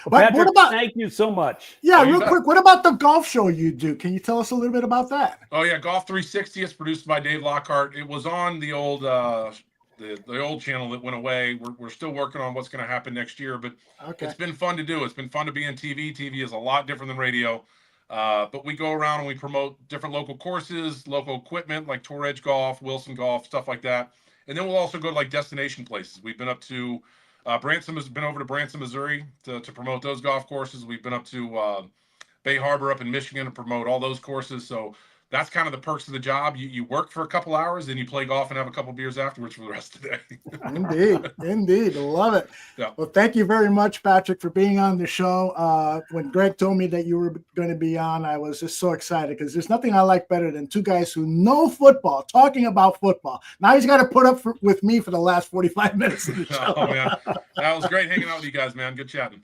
But Patrick, what about? thank you so much. Yeah, you real bet. quick. What about the golf show you do? Can you tell us a little bit about that? Oh yeah, Golf 360. It's produced by Dave Lockhart. It was on the old the old channel that went away. We're still working on what's going to happen next year, but it's been fun to do. It's been fun to be on TV. TV is a lot different than radio. But we go around and we promote different local courses, local equipment like Tour Edge Golf, Wilson Golf, stuff like that. And then we'll also go to like destination places. We've been up to Branson has been over to Branson, Missouri to promote those golf courses. We've been up to Bay Harbor up in Michigan to promote all those courses. So that's kind of the perks of the job. You work for a couple hours, then you play golf and have a couple beers afterwards for the rest of the day. Indeed. Love it. Yeah. Well, thank you very much, Patrick, for being on the show. When Greg told me that you were going to be on, I was just so excited because there's nothing I like better than two guys who know football, talking about football. Now he's got to put up with me for the last 45 minutes of the show. Oh, man. That was great hanging out with you guys, man. Good chatting.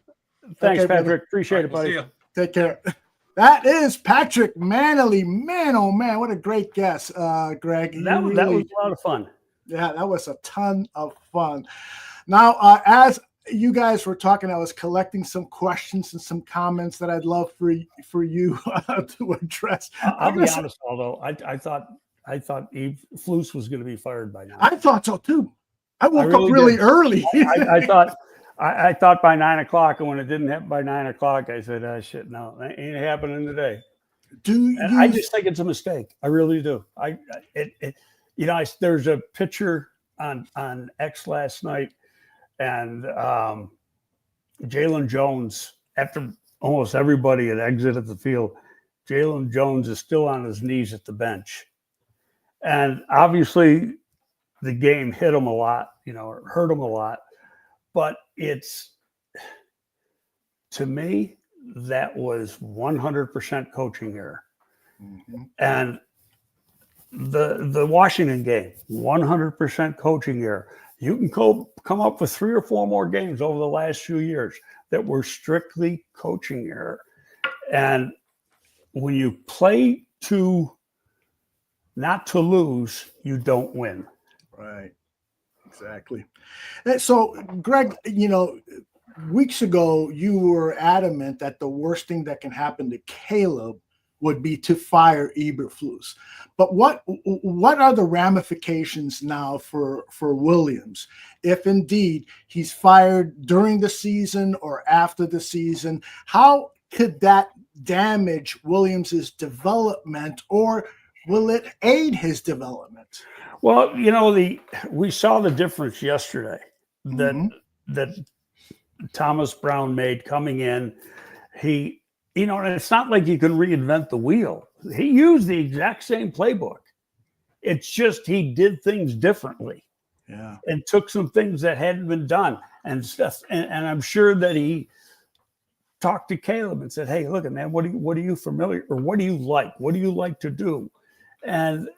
Thanks, Okay, Patrick. brother. Appreciate it, We'll buddy. see you. Take care. That is Patrick Mannelly. Man, oh man, what a great guest, Greg. That was a lot of fun. Yeah, that was a ton of fun. Now, as you guys were talking, I was collecting some questions and some comments that I'd love for you to address. I'll be honest, although I thought Eberflus was going to be fired by now. I thought so too. I woke really up really did. early. I thought by 9 o'clock, and when it didn't happen by 9 o'clock, I said, "Oh shit, no, that ain't happening today." I just think it's a mistake. I really do. There's a picture on X last night, and Jalen Jones, after almost everybody had exited the field, Jalen Jones is still on his knees at the bench, and obviously the game hit him a lot, or hurt him a lot. But to me, that was 100% coaching error. Mm-hmm. And the Washington game, 100% coaching error. You can come up with 3 or 4 more games over the last few years that were strictly coaching error. And when you play not to lose, you don't win. Right. Exactly. So, Greg, weeks ago, you were adamant that the worst thing that can happen to Caleb would be to fire Eberflus. But what are the ramifications now for Williams if indeed he's fired during the season or after the season? How could that damage Williams's development, or will it aid his development? Well, we saw the difference yesterday that Thomas Brown made coming in. He, and it's not like you can reinvent the wheel. He used the exact same playbook. It's just he did things differently. and took some things that hadn't been done and stuff. And I'm sure that he talked to Caleb and said, "Hey, look, man, what are you familiar, or what do you like? What do you like to do?" And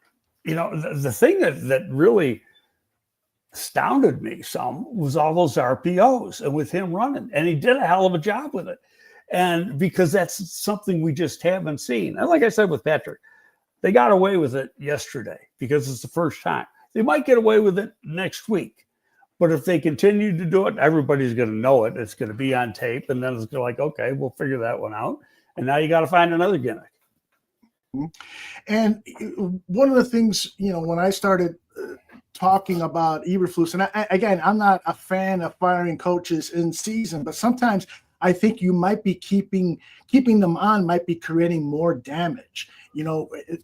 the thing that really astounded me some was all those RPOs and with him running, and he did a hell of a job with it. And because that's something we just haven't seen. And like I said with Patrick, they got away with it yesterday because it's the first time. They might get away with it next week. But if they continue to do it, everybody's going to know it. It's going to be on tape. And then it's going to like, okay, we'll figure that one out. And now you got to find another gimmick. And one of the things, when I started talking about Eberflus, and I'm not a fan of firing coaches in season, but sometimes I think you might be keeping them on might be creating more damage.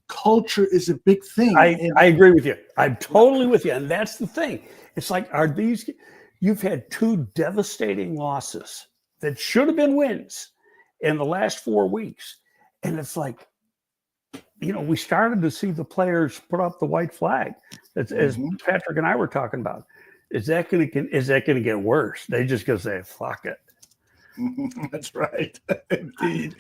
Culture is a big thing. I agree with you. I'm totally with you. And that's the thing. It's like, you've had 2 devastating losses that should have been wins in the last 4 weeks. And it's like, we started to see the players put up the white flag, as Patrick and I were talking about. Is that going to get worse? They just going to say, fuck it. That's right. Indeed.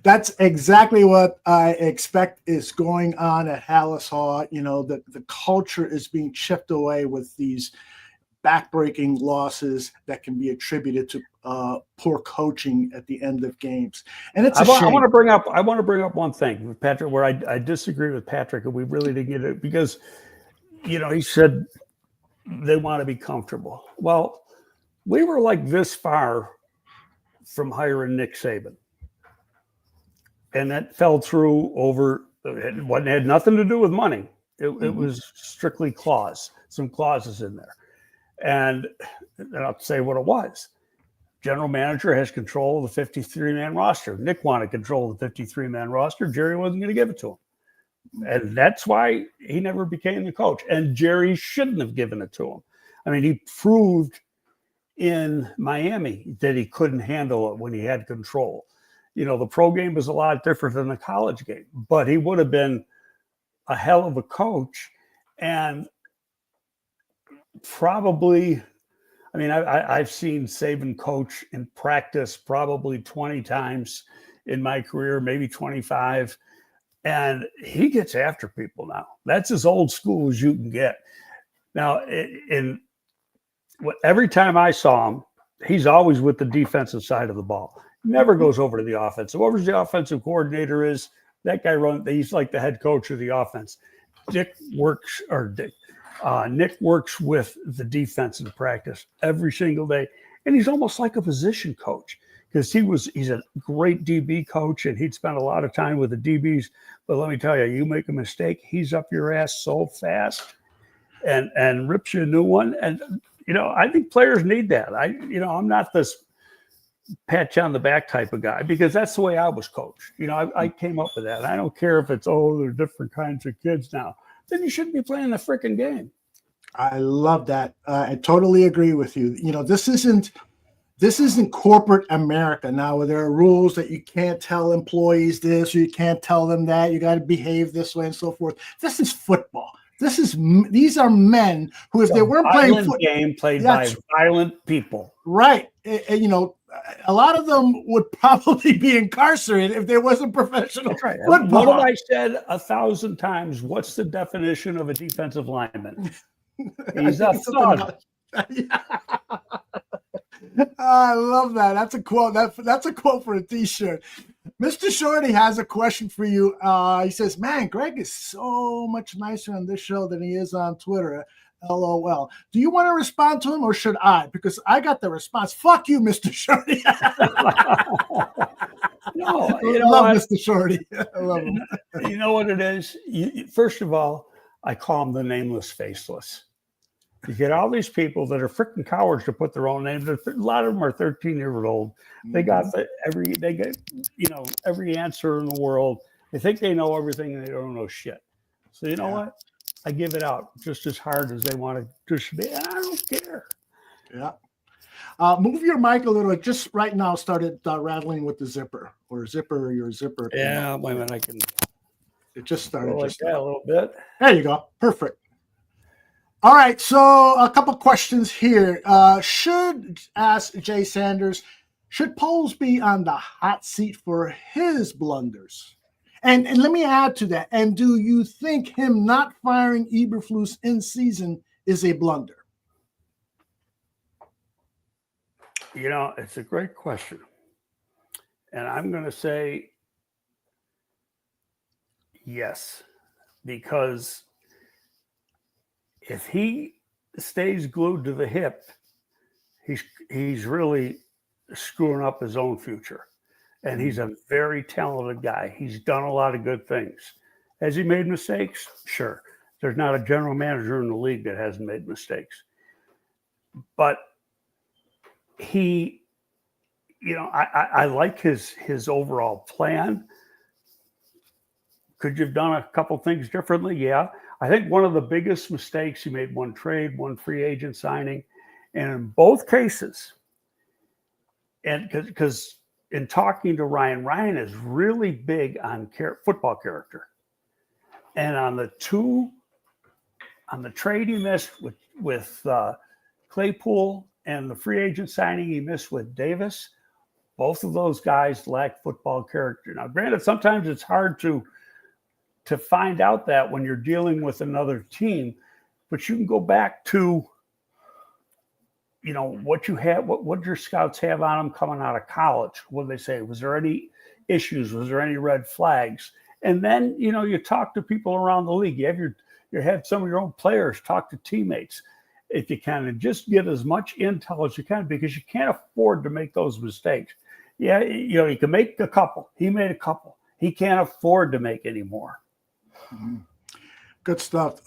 That's exactly what I expect is going on at Hallis Hall. The culture is being chipped away with these backbreaking losses that can be attributed to poor coaching at the end of games. And it's a shame. I want to bring up one thing with Patrick where I disagree with Patrick, and we really didn't get it because, he said they want to be comfortable. Well, we were like this far from hiring Nick Saban. And that fell through over, it had nothing to do with money. It was strictly some clauses in there. And I'll say what it was. General manager has control of the 53-man roster. Nick wanted control of the 53-man roster. Jerry wasn't going to give it to him. And that's why he never became the coach. And Jerry shouldn't have given it to him. I mean, he proved in Miami that he couldn't handle it when he had control. The pro game was a lot different than the college game, but he would have been a hell of a coach. And probably, I've seen Saban coach in practice probably 20 times in my career, maybe 25. And he gets after people now. That's as old school as you can get. Now, every time I saw him, he's always with the defensive side of the ball. Never goes over to the offense. Whoever the offensive coordinator is, that guy he's like the head coach of the offense. Nick works with the defense in practice every single day. And he's almost like a position coach because he's a great DB coach and he'd spend a lot of time with the DBs. But let me tell you, you make a mistake, he's up your ass so fast and rips you a new one. And I think players need that. I'm not this pat you on the back type of guy because that's the way I was coached. I came up with that. I don't care if it's, there are different kinds of kids now. Then you shouldn't be playing the freaking game. I love that. I totally agree with you. This isn't corporate America now where there are rules that you can't tell employees this or you can't tell them that. You got to behave this way and so forth. This is football. These are men who, if they weren't playing football, game played by violent people, right? A lot of them would probably be incarcerated if there wasn't professional football. What have I said 1,000 times? What's the definition of a defensive lineman? He's a thug. I love that. That's a quote. That's a quote for a T-shirt. Mr. Shorty has a question for you. He says, "Man, Greg is so much nicer on this show than he is on Twitter. LOL. Do you want to respond to him or should I? Because I got the response. Fuck you, Mr. Shorty." No, I love Mr. Shorty. I love him. You know what it is? First of all, I call them the nameless, faceless. You get all these people that are freaking cowards to put their own names. A lot of them are 13-year-old. They got every answer in the world. They think they know everything and they don't know shit. So you know what? I give it out just as hard as they want to just be, and I don't care. Yeah. Move your mic a little. It just right now started rattling with the zipper or your zipper. Yeah, wait a minute. I can. It just started. Like that a little bit. There you go. Perfect. All right, so a couple questions here. Ask Jay Sanders, should Poles be on the hot seat for his blunders? And let me add to that. And do you think him not firing Eberflus in season is a blunder? You know, it's a great question. And I'm going to say yes, because if he stays glued to the hip, he's really screwing up his own future. And he's a very talented guy. He's done a lot of good things. Has he made mistakes? Sure. There's not a general manager in the league that hasn't made mistakes. But he, you know, I like his overall plan. Could you have done a couple things differently? Yeah. I think one of the biggest mistakes, he made one trade, one free agent signing. And in both cases, and because in talking to Ryan is really big on football character. And on the trade he missed with Claypool and the free agent signing he missed with Davis, both of those guys lack football character. Now, granted, sometimes it's hard to find out that when you're dealing with another team, but you can go back to, you know, what you have, what your scouts have on them coming out of college. What did they say? Was there any issues? Was there any red flags? And then, you know, you talk to people around the league. You have some of your own players talk to teammates. If you can, and just get as much intel as you can, because you can't afford to make those mistakes. Yeah, you know, you can make a couple. He made a couple. He can't afford to make any more. Mm-hmm. Good stuff,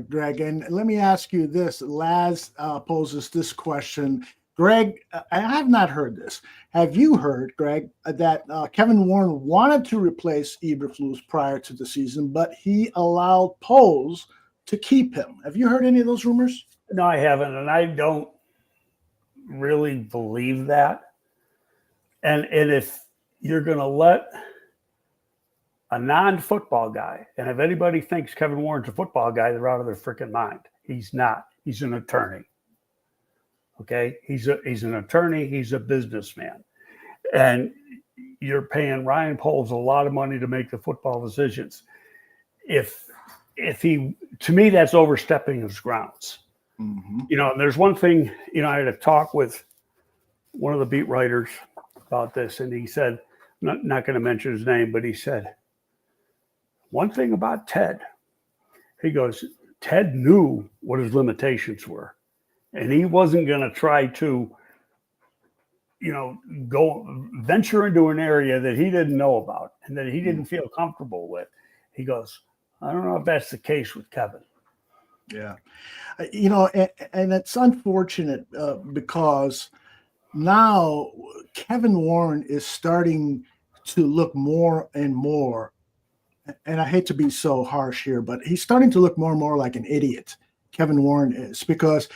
Greg. And let me ask you this. Laz poses this question. Greg, I have not heard this. Have you heard, Greg, that Kevin Warren wanted to replace Eberflus prior to the season, but he allowed Poles to keep him? Have you heard any of those rumors? No, I haven't, and I don't really believe that. And if you're going to let a non-football guy, and if anybody thinks Kevin Warren's a football guy, they're out of their freaking mind. He's not. He's an attorney. Okay? He's an attorney. He's a businessman. And you're paying Ryan Poles a lot of money to make the football decisions. If he, to me, that's overstepping his grounds. Mm-hmm. You know, and there's one thing, you know, I had a talk with one of the beat writers about this, and he said, not going to mention his name, but he said, one thing about Ted, he goes, Ted knew what his limitations were, and he wasn't going to try to, you know, go venture into an area that he didn't know about and that he didn't feel comfortable with. He goes, I don't know if that's the case with Kevin. Yeah. You know, and it's unfortunate because now Kevin Warren is starting to look more and more, and I hate to be so harsh here, but he's starting to look more and more like an idiot. Kevin Warren is, because,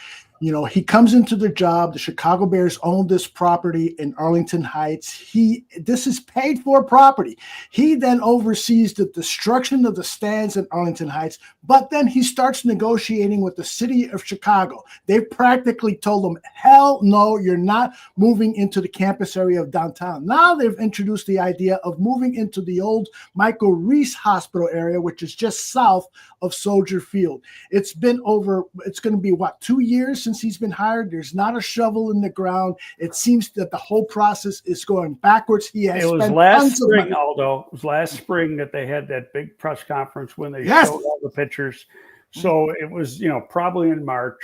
you know, he comes into the job. The Chicago Bears own this property in Arlington Heights. This is paid for property. He then oversees the destruction of the stands in Arlington Heights, but then he starts negotiating with the city of Chicago. They practically told him, hell no, you're not moving into the campus area of downtown. Now they've introduced the idea of moving into the old Michael Reese Hospital area, which is just south of Soldier Field. It's going to be, 2 years since he's been hired. There's not a shovel in the ground. It seems that the whole process is going backwards. It was last spring, Aldo. It was last spring that they had that big press conference when they showed all the pictures. So it was, you know, probably in March,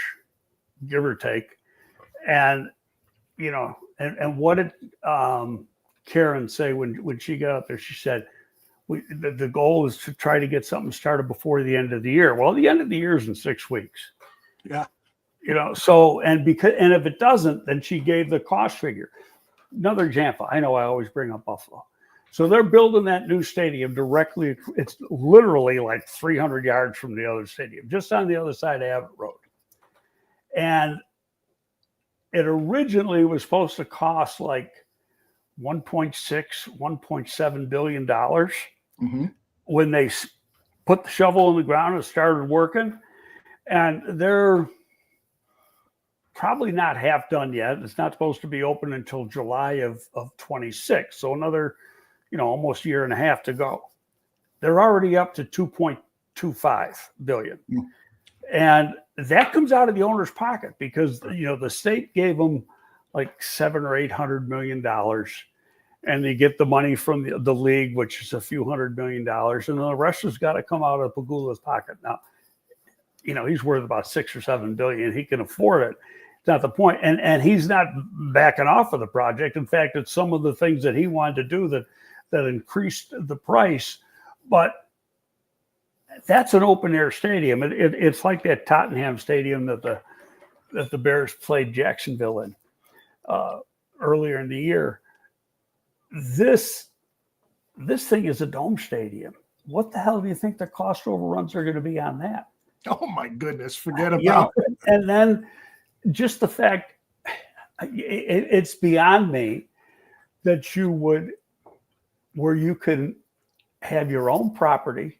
give or take. And, you know, and what did Karen say when she got up there? She said, the goal is to try to get something started before the end of the year. Well, the end of the year is in 6 weeks. Yeah. You know, so, and if it doesn't, then she gave the cost figure. Another example, I know I always bring up Buffalo. So they're building that new stadium directly. It's literally like 300 yards from the other stadium, just on the other side of Abbott Road. And it originally was supposed to cost like $1.6, $1.7 billion. Mm-hmm. When they put the shovel in the ground and started working. and they're probably not half done yet. It's not supposed to be open until July of 26. So another, almost a year and a half to go. They're already up to 2.25 billion. Mm. And that comes out of the owner's pocket because, the state gave them like $700 or $800 million, and they get the money from the league, which is a few $100 million. And the rest has got to come out of Pegula's pocket. Now, he's worth about $6 or $7 billion. He can afford it. It's not the point. And he's not backing off of the project. In fact, it's some of the things that he wanted to do that increased the price. But that's an open air stadium. It's like that Tottenham stadium that the Bears played Jacksonville in earlier in the year. This thing is a dome stadium. What the hell do you think the cost overruns are going to be on that? Oh my goodness, forget about it. And then just the fact, it's beyond me that where you can have your own property,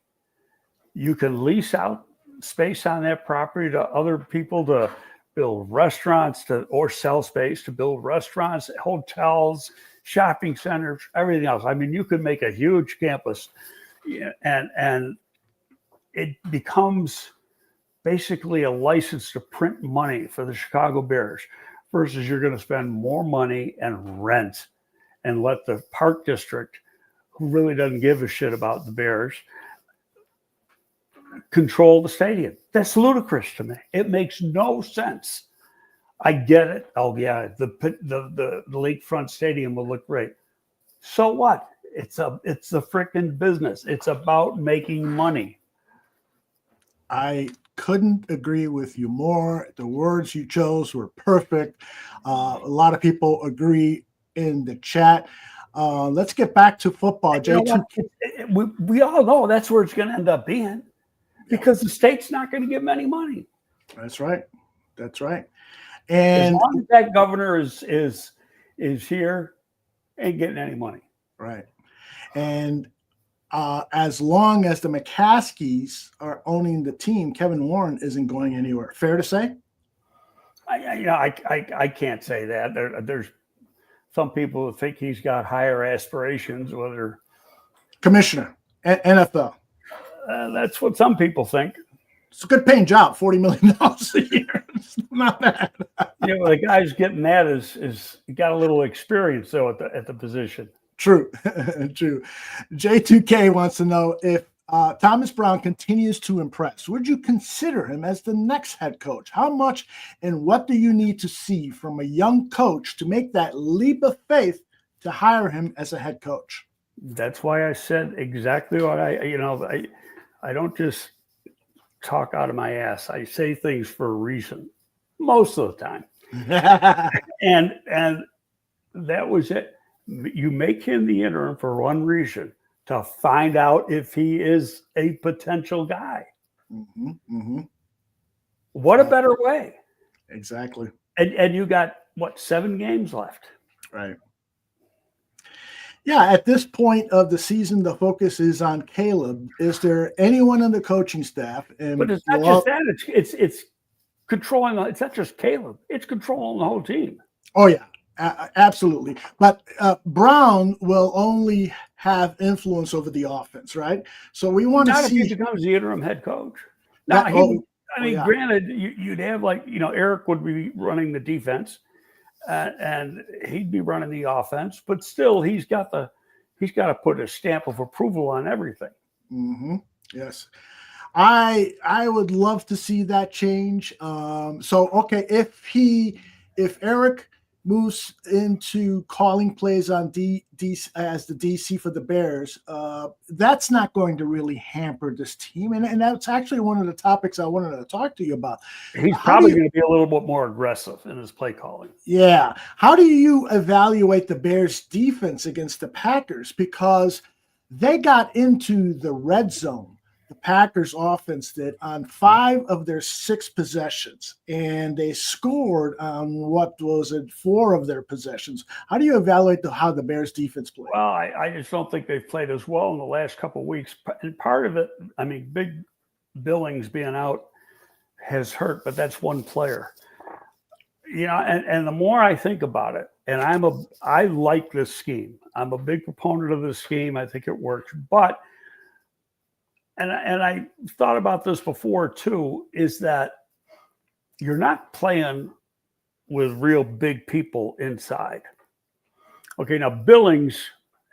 you can lease out space on that property to other people to build restaurants or sell space to build restaurants, hotels, shopping centers, everything else. I mean, you could make a huge campus, and it becomes basically a license to print money for the Chicago Bears versus you're going to spend more money and rent and let the Park District, who really doesn't give a shit about the Bears, control the stadium. That's ludicrous to me. It makes no sense. I get it. Oh yeah, the lakefront stadium will look great. So what? It's a freaking business. It's about making money. I couldn't agree with you more. The words you chose were perfect. A lot of people agree in the chat. Let's get back to football. We all know that's where it's going to end up being because the state's not going to give them any money. That's right. That's right. And as long as that governor is here, ain't getting any money. Right. And as long as the McCaskies are owning the team, Kevin Warren isn't going anywhere. Fair to say? I can't say that. There's some people who think he's got higher aspirations, whether commissioner, NFL. That's what some people think. It's a good paying job, $40 million a year. It's not bad. The guy's getting that is got a little experience though at the position. True. True. J2K wants to know if Thomas Brown continues to impress, would you consider him as the next head coach? How much and what do you need to see from a young coach to make that leap of faith to hire him as a head coach? That's why I said exactly what I don't just talk out of my ass. I say things for a reason most of the time. and that was it. You make him the interim for one reason, to find out if he is a potential guy. Mm-hmm, mm-hmm. What a better way. Exactly. And you got, 7 games left? Right. Yeah, at this point of the season, the focus is on Caleb. Is there anyone on the coaching staff? But it's not just that. It's controlling. It's not just Caleb. It's controlling the whole team. Oh, yeah. Absolutely. But Brown will only have influence over the offense, right? So we want to see. Not if he becomes the interim head coach. Now, granted, you'd have Eric would be running the defense, and he'd be running the offense. But still, he's got to put a stamp of approval on everything. Mm-hmm. Yes, I would love to see that change. Okay, if Eric moves into calling plays on as the DC for the Bears, that's not going to really hamper this team. And that's actually one of the topics I wanted to talk to you about. He's probably going to be a little bit more aggressive in his play calling. Yeah. How do you evaluate the Bears defense against the Packers? Because they got into the red zone, the Packers offense did, on 5 of their 6 possessions, and they scored on 4 of their possessions. How do you evaluate how the Bears defense played? Well, I just don't think they've played as well in the last couple of weeks. And part of it, Big Billings being out has hurt, but that's one player. You know, and the more I think about it, and I like this scheme. I'm a big proponent of this scheme. I think it works. But and I thought about this before too, is that you're not playing with real big people inside. Okay, now Billings,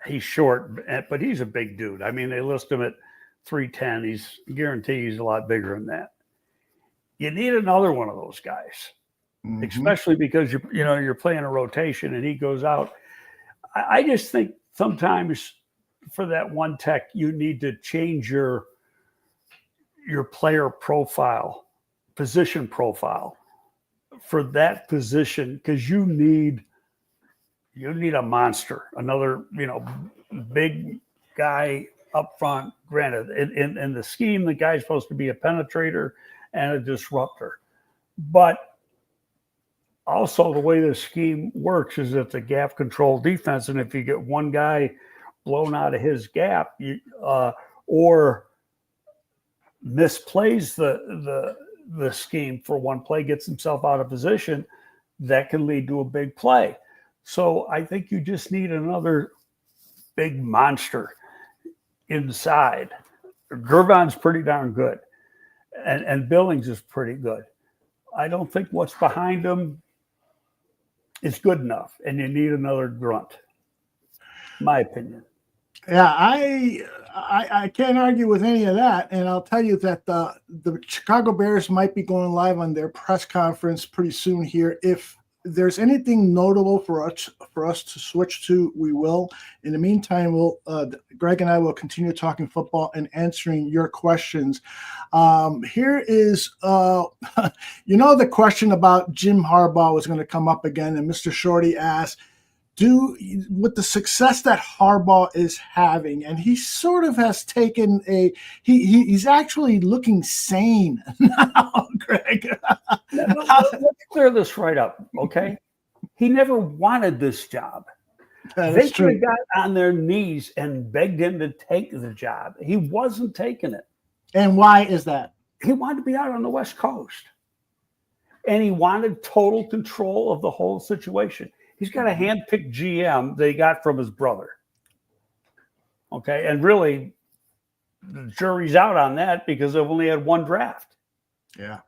he's short, but he's a big dude. I mean, they list him at 310. He's guaranteed he's a lot bigger than that. You need another one of those guys. Mm-hmm. Especially because you're playing a rotation and he goes out. I just think sometimes for that one tech, you need to change your player profile, position profile for that position, because you need a monster, another big guy up front. Granted, in the scheme, the guy's supposed to be a penetrator and a disruptor, but also, the way the scheme works is it's a gap control defense, and if you get one guy blown out of his gap, or misplays the scheme for one play, gets himself out of position, that can lead to a big play. So I think you just need another big monster inside. Gervon's pretty darn good, and Billings is pretty good. I don't think what's behind him is good enough, and you need another grunt. My opinion. Yeah, I can't argue with any of that, and I'll tell you that the Chicago Bears might be going live on their press conference pretty soon here. If there's anything notable for us to switch to, we will. In the meantime, Greg and I will continue talking football and answering your questions. Here is, the question about Jim Harbaugh was going to come up again, and Mr. Shorty asked, with the success that Harbaugh is having, and he sort of has taken he's actually looking sane now, Greg. Let's clear this right up, okay? He never wanted this job. They could have got on their knees and begged him to take the job. He wasn't taking it. And why is that? He wanted to be out on the West Coast. And he wanted total control of the whole situation. He's got a hand-picked GM that he got from his brother. Okay, and really, the jury's out on that because they've only had one draft. Yeah.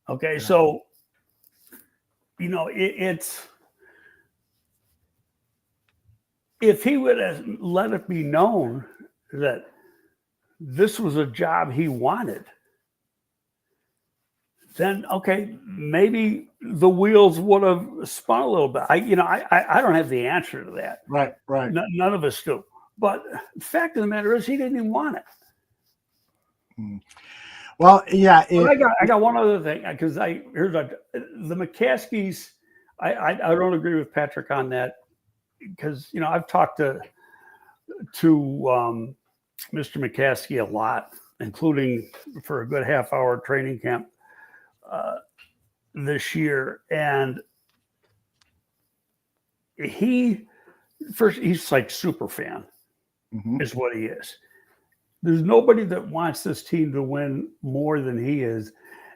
Okay, so, it's if he would have let it be known that this was a job he wanted, then okay, maybe the wheels would have spun a little bit. I don't have the answer to that. Right. None of us do. But the fact of the matter is, he didn't even want it. Well, yeah. I got one other thing, because the McCaskies. I don't agree with Patrick on that, because I've talked to Mr. McCaskey a lot, including for a good half-hour training camp this year, and he's like super fan, is what he is. There's nobody that wants this team to win more than he is,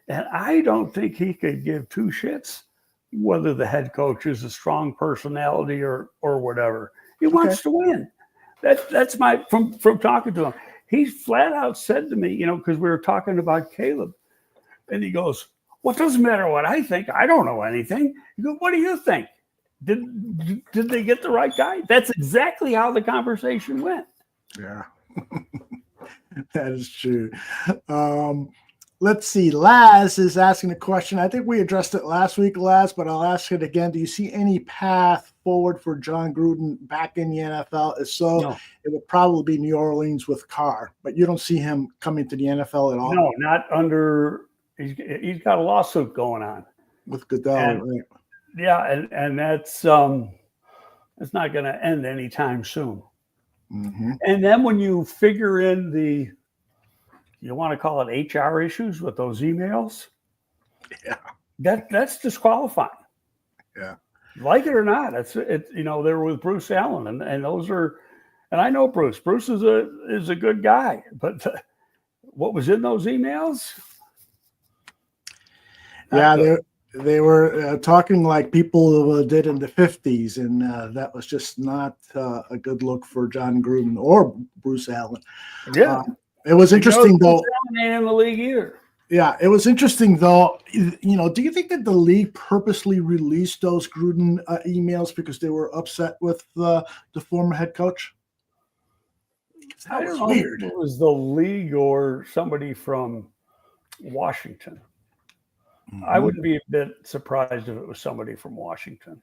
and I don't think he could give two shits whether the head coach is a strong personality or whatever. He wants to win. That's my from talking to him. He flat out said to me, because we were talking about Caleb, and he goes, "Well, it doesn't matter what I think. I don't know anything." He goes, "What do you think? Did they get the right guy?" That's exactly how the conversation went. Yeah, that is true. Let's see. Laz is asking a question. I think we addressed it last week, Laz, but I'll ask it again. Do you see any path forward for John Gruden back in the NFL? If so, no. It would probably be New Orleans with Carr, but you don't see him coming to the NFL at all? No, not under – he's got a lawsuit going on. With Goodell, right? Yeah, and that's it's not going to end anytime soon. Mm-hmm. And then when you figure in you want to call it HR issues with those emails? Yeah. That's disqualifying. Yeah. Like it or not, they were with Bruce Allen, and those are, and I know Bruce. Bruce is a good guy, but what was in those emails? Yeah, they were talking like people did in the 50s, and that was just not a good look for John Gruden or Bruce Allen. Yeah. It was interesting, though. Ain't in the league either. Yeah, it was interesting, though. You know, do you think that the league purposely released those Gruden emails because they were upset with the former head coach? I That don't was know weird. if it was the league or somebody from Washington. I wouldn't be a bit surprised if it was somebody from Washington.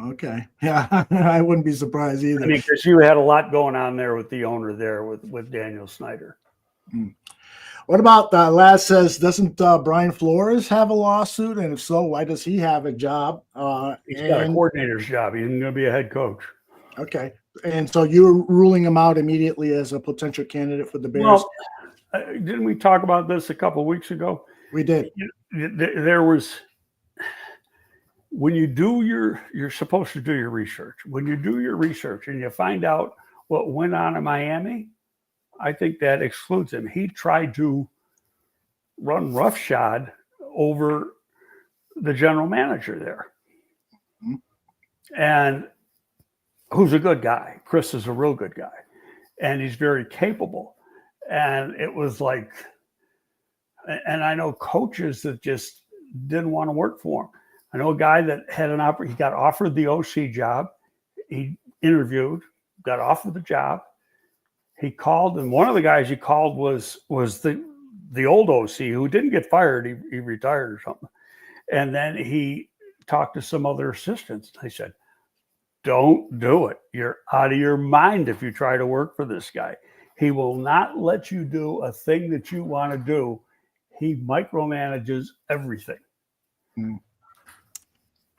Okay. Yeah, I wouldn't be surprised either. I mean, because you had a lot going on there with the owner there with Daniel Snyder. What about Laz says, doesn't Brian Flores have a lawsuit? And if so, why does he have a job? He's got a coordinator's job. He's going to be a head coach. Okay. And so you're ruling him out immediately as a potential candidate for the Bears? Well, didn't we talk about this a couple of weeks ago? We did. There was, when you're supposed to do your research. When you do your research and you find out what went on in Miami, I think that excludes him. He tried to run roughshod over the general manager there. And who's a good guy. Chris is a real good guy. And he's very capable. And it was like, and I know coaches that just didn't want to work for him. I know a guy that had he got offered the OC job. He interviewed, got offered the job. He called, and one of the guys he called was the old OC who didn't get fired. He retired or something. And then he talked to some other assistants. They said, don't do it. You're out of your mind if you try to work for this guy. He will not let you do a thing that you want to do. He micromanages everything.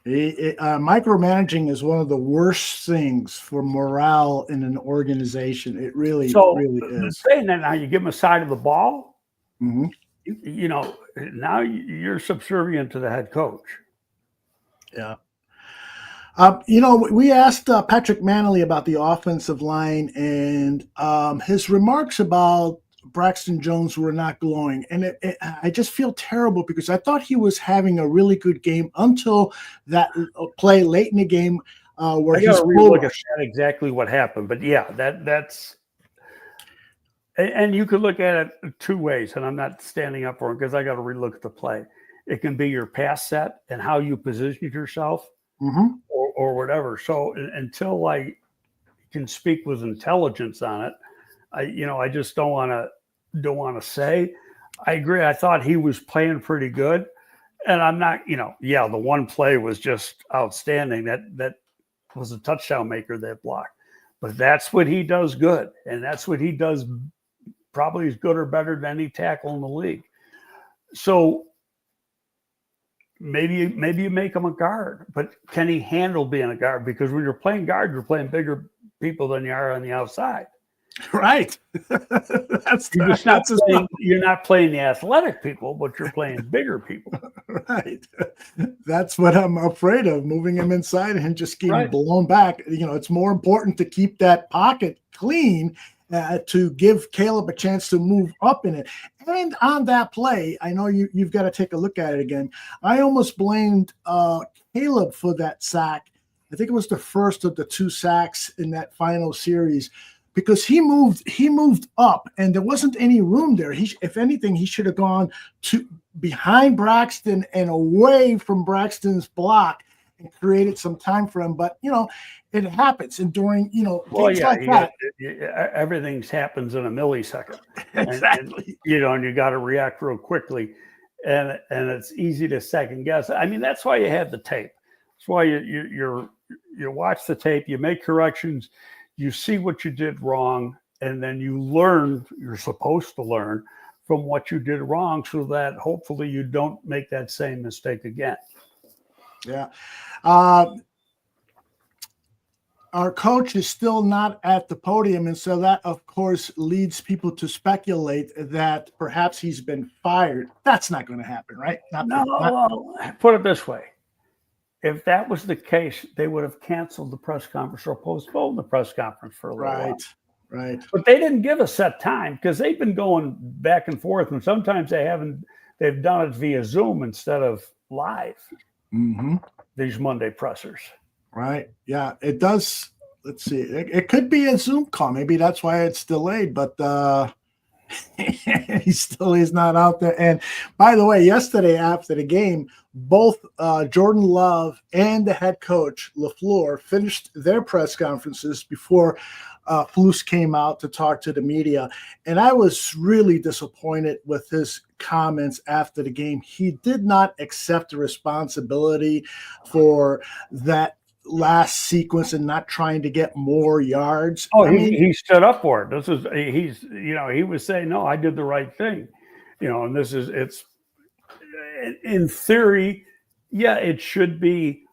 Micromanaging is one of the worst things for morale in an organization. It really is. Saying that now, you give him a side of the ball, Mm-hmm. you know, now you're subservient to the head coach. Yeah. You know, we asked Patrick Mannelly about the offensive line, and his remarks about Braxton Jones were not glowing. And I just feel terrible because I thought he was having a really good game until that play late in the game where he's look at that exactly what happened. But yeah, that's and you could look at it two ways, and I'm not standing up for it because I got to relook at the play. It can be your pass set and how you positioned yourself. Mm-hmm. Or whatever. So until I can speak with intelligence on it, I just don't want to say. I agree. I thought he was playing pretty good, and I'm not. The one play was just outstanding. That was a touchdown maker, that block. But that's what he does good, and that's what he does probably as good or better than any tackle in the league. So. Maybe you make him a guard, but can he handle being a guard? Because when you're playing guard, you're playing bigger people than you are on the outside. Right. You're not playing the athletic people, but you're playing bigger people. Right. That's what I'm afraid of, moving him inside and just getting blown back. It's more important to keep that pocket clean to give Caleb a chance to move up in it. And on that play, I know you've got to take a look at it again. I almost blamed Caleb for that sack. I think it was the first of the two sacks in that final series because he moved up and there wasn't any room there. If anything, he should have gone to behind Braxton and away from Braxton's block and created some time for him. But, it happens. And during, things like that. Everything happens in a millisecond. Exactly. And you got to react real quickly. And it's easy to second guess. I mean, that's why you have the tape. That's why you watch the tape, you make corrections, you see what you did wrong, and then you learn, you're supposed to learn from what you did wrong so that hopefully you don't make that same mistake again. Yeah. Our coach is still not at the podium, and so that, of course, leads people to speculate that perhaps he's been fired. That's not going to happen, right? Put it this way. If that was the case, they would have canceled the press conference or postponed the press conference for a little while. Right. But they didn't give a set time because they've been going back and forth, and sometimes they've done it via Zoom instead of live. Mm-hmm. These Monday pressers. Right. Yeah, it does. Let's see. It could be a Zoom call. Maybe that's why it's delayed, but he still is not out there. And by the way, yesterday after the game, both Jordan Love and the head coach LaFleur finished their press conferences before Flus came out to talk to the media. And I was really disappointed with his comments after the game. He did not accept the responsibility for that last sequence and not trying to get more yards. Oh, he stood up for it. He was saying, no, I did the right thing. And it's in theory, yeah, it should be,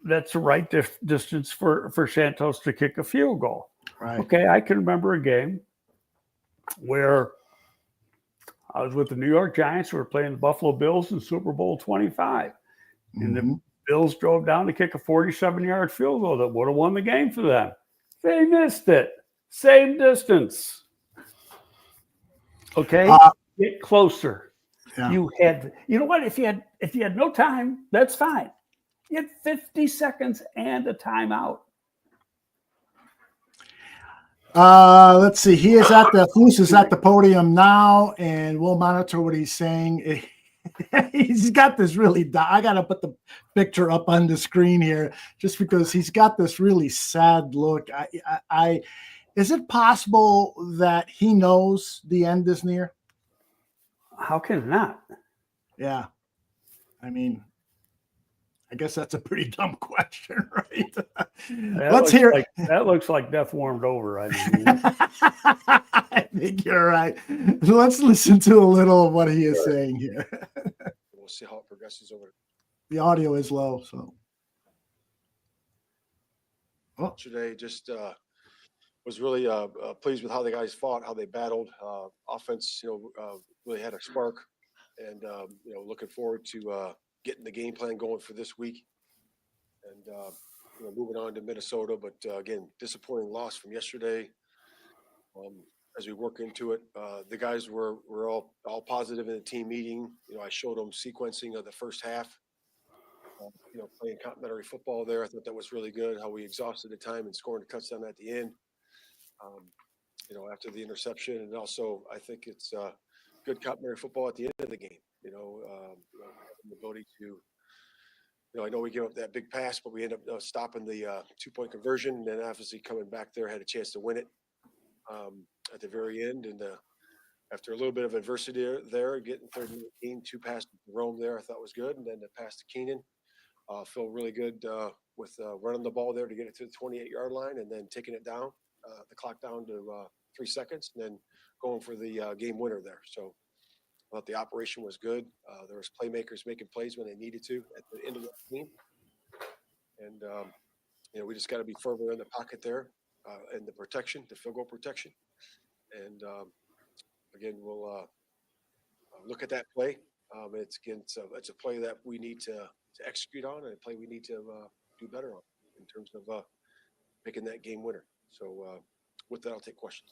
that's the right distance for Santos to kick a field goal. Right. Okay, I can remember a game where I was with the New York Giants. We were playing the Buffalo Bills in Super Bowl 25. And the Bills drove down to kick a 47-yard field goal that would have won the game for them. They missed it. Same distance. Okay, get closer. Yeah. You know what? If you had no time, that's fine. You had 50 seconds and a timeout. Let's see. Flus is at the podium now, and we'll monitor what he's saying. He's got this really, I got to put the picture up on the screen here just because he's got this really sad look. Is it possible that he knows the end is near? How can it not? Yeah. I mean, I guess that's a pretty dumb question, right? Let's hear it. That looks like death warmed over. I think you're right. Let's listen to a little of what he is saying here. We'll see how it progresses over. The audio is low, so. Today, just was really pleased with how the guys fought, how they battled. Offense, really had a spark, and looking forward to getting the game plan going for this week, and moving on to Minnesota. But again, disappointing loss from yesterday. As we work into it, the guys were all positive in the team meeting. I showed them sequencing of the first half. Playing complementary football there. I thought that was really good. How we exhausted the time and scoring a touchdown at the end. After the interception, and also I think it's good complementary football at the end of the game. The ability to, I know we gave up that big pass, but we ended up stopping the 2-point conversion, and then obviously coming back there, had a chance to win it at the very end. And after a little bit of adversity there, getting 3rd and 18, 2 passes to Rome there, I thought was good. And then the pass to Keenan, feel really good with running the ball there to get it to the 28-yard line, and then taking it down, the clock down to 3 seconds, and then going for the game winner there. So I thought the operation was good. There was playmakers making plays when they needed to at the end of the game. And, we just got to be further in the pocket there and the protection, the field goal protection. And, again, we'll look at that play. It's a play that we need to execute on, and a play we need to do better on in terms of making that game winner. So with that, I'll take questions.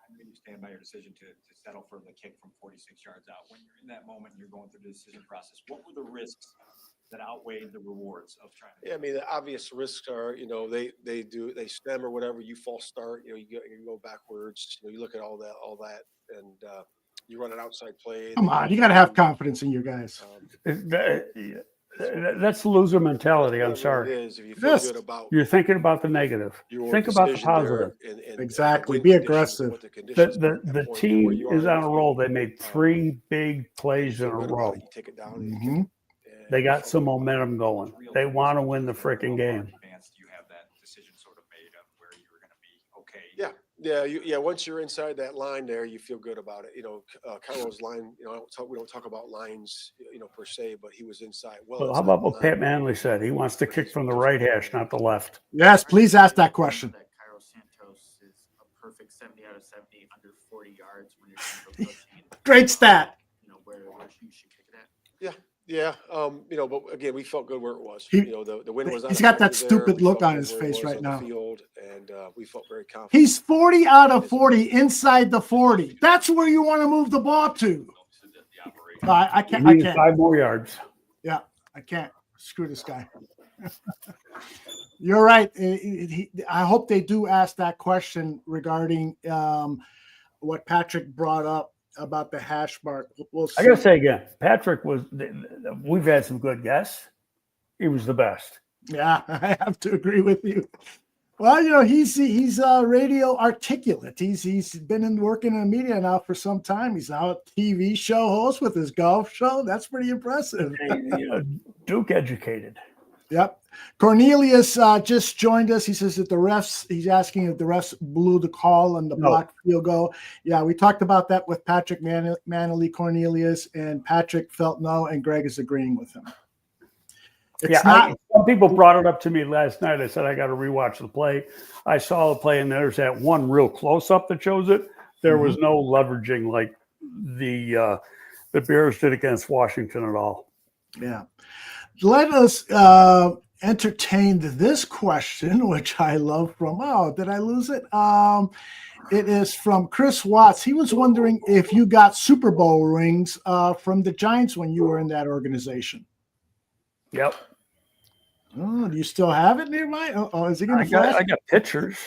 I know you stand by your decision to settle for the kick from 46 yards out. When you're in that moment, you're going through the decision process. What were the risks that outweighed the rewards of trying to? Yeah, I mean, the obvious risks are, they stem or whatever. You false start, you go backwards. You look at all that, and you run an outside play. Come on, you got to have confidence in your guys. That's loser mentality. I'm sorry. It is. If you feel good about, you're thinking about the negative. Think about the positive. Exactly. Be aggressive. The team is on a roll. They made 3 big plays in a row. They got some momentum going. They want to win the freaking game. You have that decision sort of made of where you're going to be okay. Yeah. Once you're inside that line there, you feel good about it. Carroll's line, we don't talk about lines, per se, but he was inside. Well, how about what Pat Mannelly said? He wants to kick from the right hash, not the left. Yes, please ask that question. That Cairo Santos is a perfect 70 out of 70 under 40 yards when you're Great stat. Where you should kick it at. Yeah. But again, we felt good where it was. The win was. He's got that stupid look on his face right now. Field, and we felt very confident. He's 40 out of 40 inside the 40. That's where you want to move the ball to. I can't. 5 more yards. Yeah. I can't. Screw this guy. You're right. I hope they do ask that question regarding what Patrick brought up about the hash mark. We'll see. I got to say again, Patrick we've had some good guests. He was the best. Yeah, I have to agree with you. Well, he's radio articulate. He's been working in the media now for some time. He's now a TV show host with his golf show. That's pretty impressive. Duke educated. Yep. Cornelius just joined us. He says that he's asking if the refs blew the call on the blocked field goal. Yeah, we talked about that with Patrick Mannelly, Cornelius, and Patrick felt no, and Greg is agreeing with him. Some people brought it up to me last night. I said, I got to rewatch the play. I saw the play, and there's that one real close-up that shows it. There was no leveraging like the Bears did against Washington at all. Yeah. Let us entertain this question, which I love from, did I lose it? It is from Chris Watts. He was wondering if you got Super Bowl rings from the Giants when you were in that organization. Yep. Oh, do you still have it nearby? Is it going to flash? I got pictures.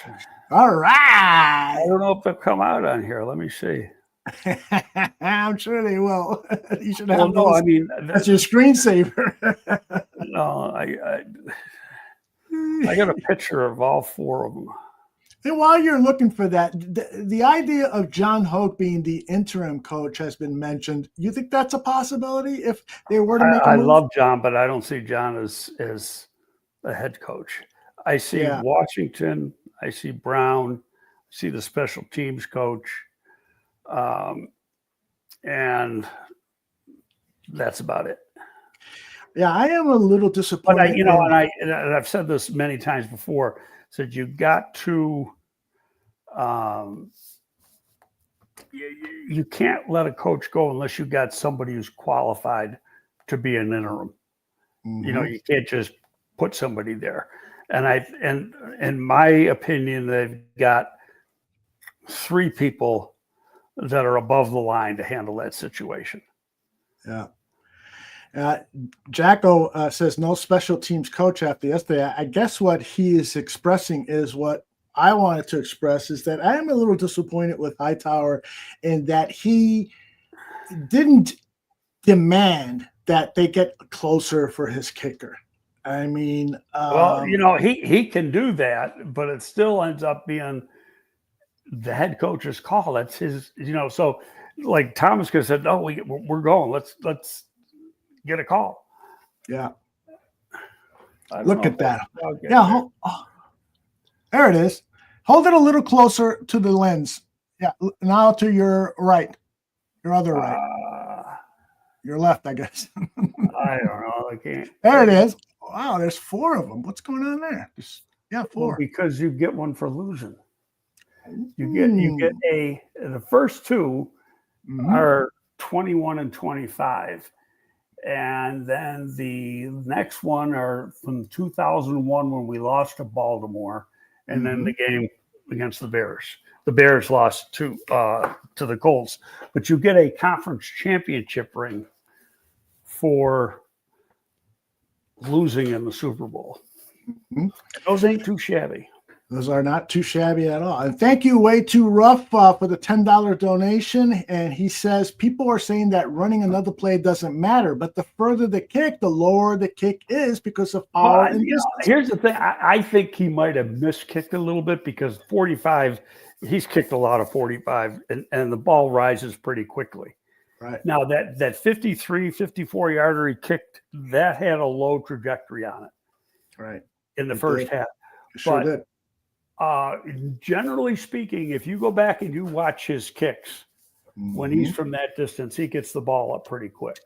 All right. I don't know if they'll come out on here. Let me see. I'm sure they will. You should have those. I mean, that's your screensaver. No, I got a picture of all four of them. And while you're looking for that, the idea of John Hoke being the interim coach has been mentioned. You think that's a possibility if they were to make a move? I love John, but I don't see John as a head coach. I see Washington. I see Brown. I see the special teams coach. And that's about it. Yeah, I am a little disappointed. But and I've said this many times before. Said you got to, you can't let a coach go unless you got somebody who's qualified to be an interim. Mm-hmm. You can't just put somebody there. And in my opinion, they've got three people that are above the line to handle that situation. Yeah. Jacko says no special teams coach after yesterday. I guess what he is expressing is what I wanted to express, is that I am a little disappointed with Hightower in that he didn't demand that they get closer for his kicker. I mean, he can do that, but it still ends up being the head coach's call. That's his, so like Thomas could have said, no, we're going, let's get a call. Yeah. Look at that. Yeah. There it is. Hold it a little closer to the lens. Yeah. Now to your right, your other right, your left, I guess. I don't know. I can't. There it is. Wow. There's four of them. What's going on there? Four. Well, because you get one for losing. You get the first two are 21 and 25. And then the next one are from 2001 when we lost to Baltimore, and then the game against the Bears. The Bears lost to the Colts, but you get a conference championship ring for losing in the Super Bowl. Those ain't too shabby. Those are not too shabby at all. And thank you, Way Too Rough, for the $10 donation. And he says, people are saying that running another play doesn't matter, but the further the kick, the lower the kick is because of power and distance. Here's the thing. I think he might have miskicked a little bit because 45, he's kicked a lot of 45, and the ball rises pretty quickly. Right. Now, that 53, 54-yarder he kicked, that had a low trajectory on it. Right. In the first half. Sure did. Generally speaking, if you go back and you watch his kicks, when he's from that distance, he gets the ball up pretty quick.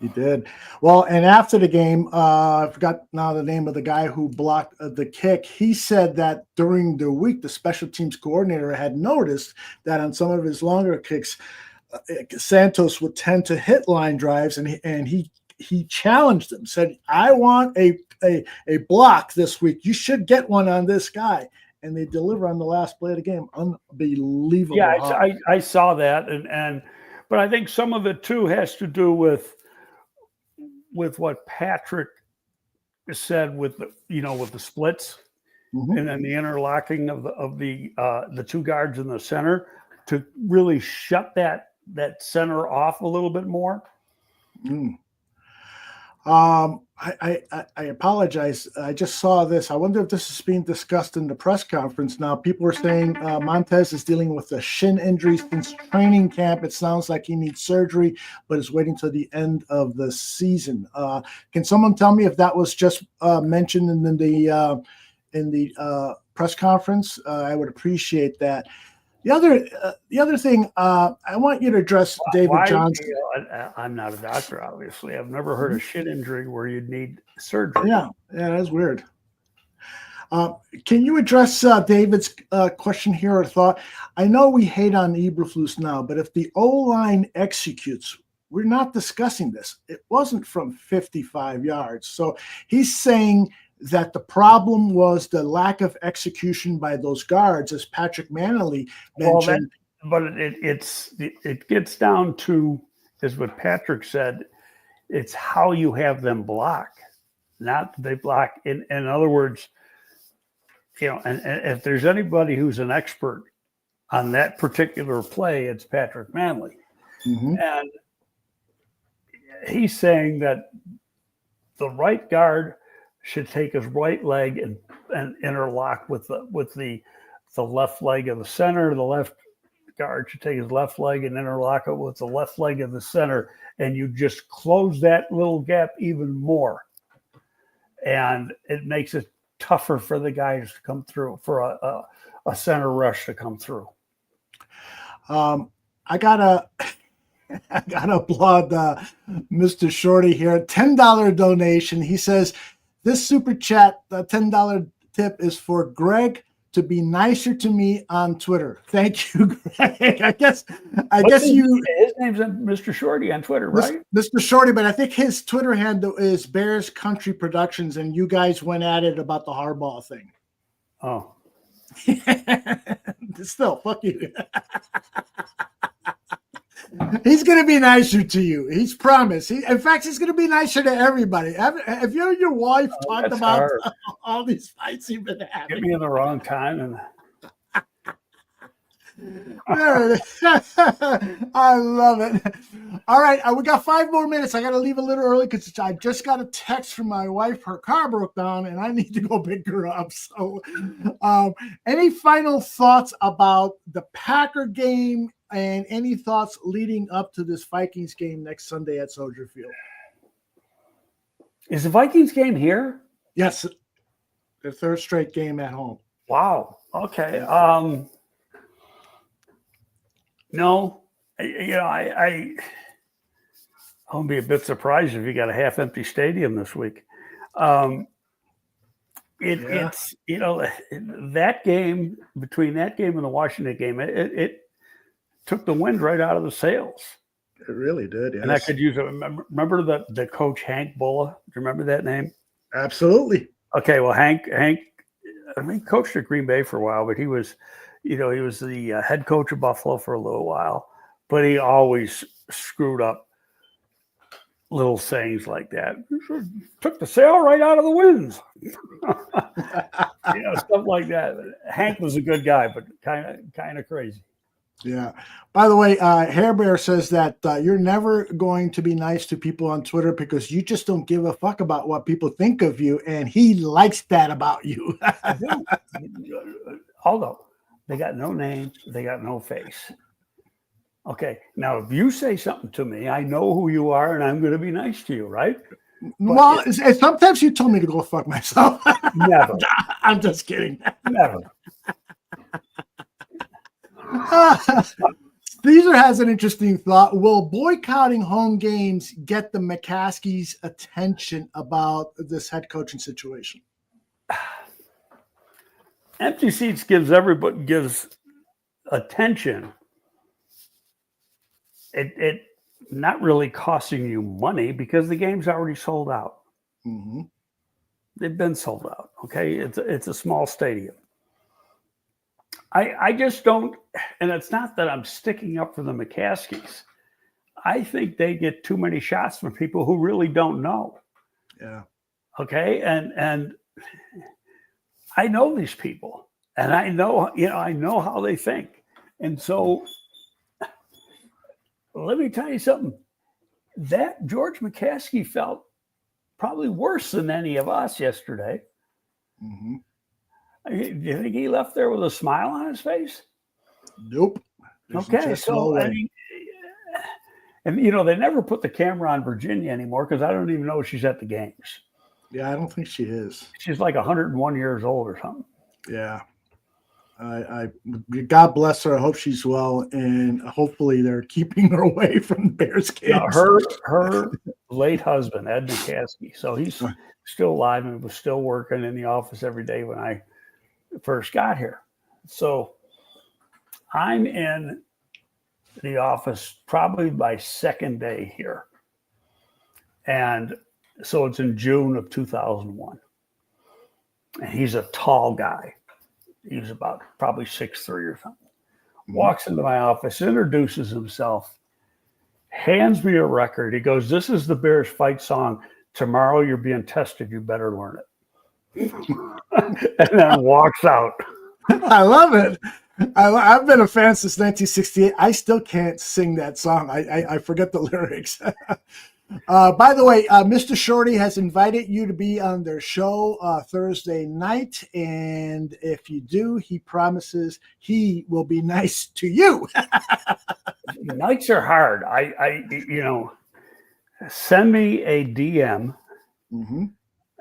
He did. Well, and after the game, I forgot now the name of the guy who blocked the kick. He said that during the week, the special teams coordinator had noticed that on some of his longer kicks, Santos would tend to hit line drives, and he challenged him, said, I want a block this week. You should get one on this guy. And they deliver on the last play of the game. Unbelievable. Yeah, I saw that. But I think some of it, too, has to do with with what Patrick said with the splits and then the interlocking of the two guards in the center to really shut that center off a little bit more? I apologize. I just saw this. I wonder if this is being discussed in the press conference now. People are saying Montez is dealing with a shin injury since training camp. It sounds like he needs surgery, but is waiting till the end of the season. Can someone tell me if that was just mentioned in the press conference? I would appreciate that. The other thing I want you to address, David Johnson. I'm not a doctor, obviously. I've never heard of shin injury where you'd need surgery. Yeah, that's weird. Can you address David's question here or thought? I know we hate on Eberflus now, but if the O-line executes, we're not discussing this. It wasn't from 55 yards. So he's saying that the problem was the lack of execution by those guards, as Patrick Mannelly mentioned. But it gets down to, is what Patrick said, it's how you have them block, not they block. In other words, and if there's anybody who's an expert on that particular play, it's Patrick Mannelly. And he's saying that the right guard should take his right leg and interlock with the left leg of the center. The left guard should take his left leg and interlock it with the left leg of the center, and you just close that little gap even more. And it makes it tougher for the guys to come through, for a center rush to come through. I gotta applaud Mr. Shorty here. $10 donation. He says, this super chat, the $10 tip is for Greg to be nicer to me on Twitter. Thank you, Greg. I guess his name's Mr. Shorty on Twitter, right? Mr. Shorty, but I think his Twitter handle is Bears Country Productions, and you guys went at it about the Harbaugh thing. Oh. Still, fuck you. He's going to be nicer to you. He's promised. In fact, he's going to be nicer to everybody. Have you and your wife talked about all these fights you've been having? Get me in the wrong time. And I love it. All right. We got 5 more minutes. I got to leave a little early because I just got a text from my wife. Her car broke down and I need to go pick her up. So any final thoughts about the Packer game and any thoughts leading up to this Vikings game next Sunday at Soldier Field? Is the Vikings game here? Yes. Their 3rd straight game at home. Wow. Okay. No, I won't be a bit surprised if you got a half-empty stadium this week. It's that game, between that game and the Washington game, it took the wind right out of the sails. It really did, yes. And I could use it. Remember the coach Hank Bulla? Do you remember that name? Absolutely. Okay, well, Hank, he coached at Green Bay for a while, but he was the head coach of Buffalo for a little while. But he always screwed up little sayings like that. Took the sail right out of the winds. Stuff like that. Hank was a good guy, but kind of crazy. Yeah. By the way, Hair Bear says that you're never going to be nice to people on Twitter because you just don't give a fuck about what people think of you, and he likes that about you. Although they got no name, they got no face. Okay, now if you say something to me, I know who you are, and I'm going to be nice to you, right? Well, sometimes you told me to go fuck myself. Never. I'm just kidding. Never. Caesar has an interesting thought. Will boycotting home games get the McCaskies' attention about this head coaching situation? Empty seats gives attention. It not really costing you money because the game's already sold out. Mm-hmm. They've been sold out. Okay, it's a small stadium. I just don't, and it's not that I'm sticking up for the McCaskies. I think they get too many shots from people who really don't know. Yeah. Okay. And I know these people, and I know how they think. And so let me tell you something. That George McCaskey felt probably worse than any of us yesterday. Mm-hmm. Do you think he left there with a smile on his face? Nope. There's Okay, just so no way. I mean, and they never put the camera on Virginia anymore because I don't even know if she's at the games. Yeah, I don't think she is. She's like 101 years old or something. Yeah. I God bless her. I hope she's well, and hopefully they're keeping her away from the Bears games. Yeah, her late husband, Ed McCaskey. So he's still alive and was still working in the office every day when I first got here. So I'm in the office probably my second day here. And so it's in June of 2001. And he's a tall guy. He was about probably 6'3" or something. Walks into my office, introduces himself, hands me a record. He goes, "This is the Bears fight song. Tomorrow you're being tested. You better learn it." And then walks out. I love it. I've been a fan since 1968. I still can't sing that song. I forget the lyrics. By the way, Mr. Shorty has invited you to be on their show Thursday night, and if you do, he promises he will be nice to you. Nights are hard. I send me a DM,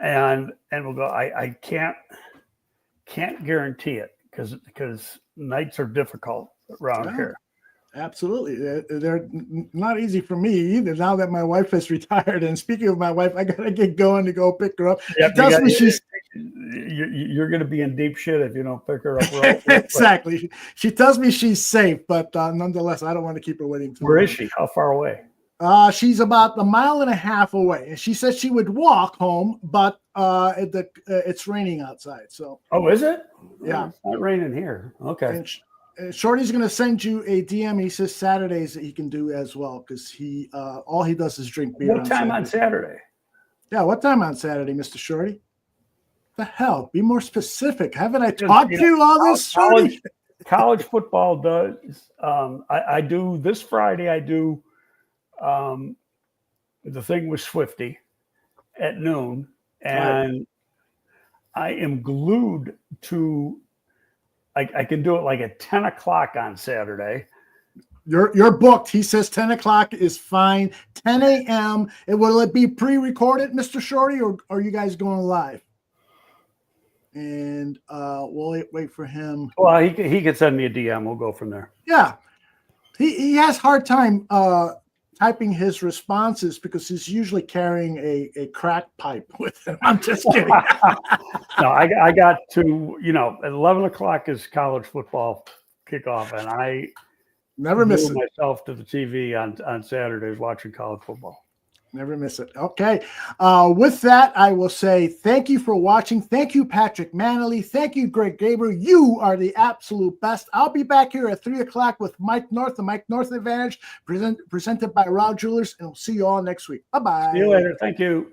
and we'll go. I can't guarantee it because nights are difficult around here. Absolutely. They're not easy for me either now that my wife has retired. And speaking of my wife, I got to get going to go pick her up. Yep, she tells me you're going to be in deep shit if you don't pick her up. Exactly. She tells me she's safe, but nonetheless, I don't want to keep her waiting. Where is she? How far away? She's about 1.5 miles away. And she said she would walk home, but it's raining outside. So. Oh, is it? Yeah. It's not raining here. Okay. And Shorty's going to send you a DM. He says Saturdays that he can do as well because he all he does is drink beer. What time on Saturday? Yeah, what time on Saturday, Mr. Shorty? The hell? Be more specific. Haven't I taught you all this, Shorty? College football does. I do this Friday. I do the thing with Swifty at noon, and I am glued to. I can do it like at 10 o'clock on Saturday. You're booked. He says 10 o'clock is fine. 10 a.m. Will it be pre-recorded, Mr. Shorty, or are you guys going live? And we'll wait for him. Well, he can send me a DM. We'll go from there. Yeah. He has hard time typing his responses because he's usually carrying a crack pipe with him. I'm just kidding. No, I got to, at 11 o'clock is college football kickoff, and I never miss myself to the TV on Saturdays watching college football. Never miss it. Okay. With that, I will say thank you for watching. Thank you, Patrick Mannelly. Thank you, Greg Gabriel. You are the absolute best. I'll be back here at 3 o'clock with Mike North, the Mike North Advantage, presented by Raw Jewelers, and we'll see you all next week. Bye-bye. See you later. Thank you.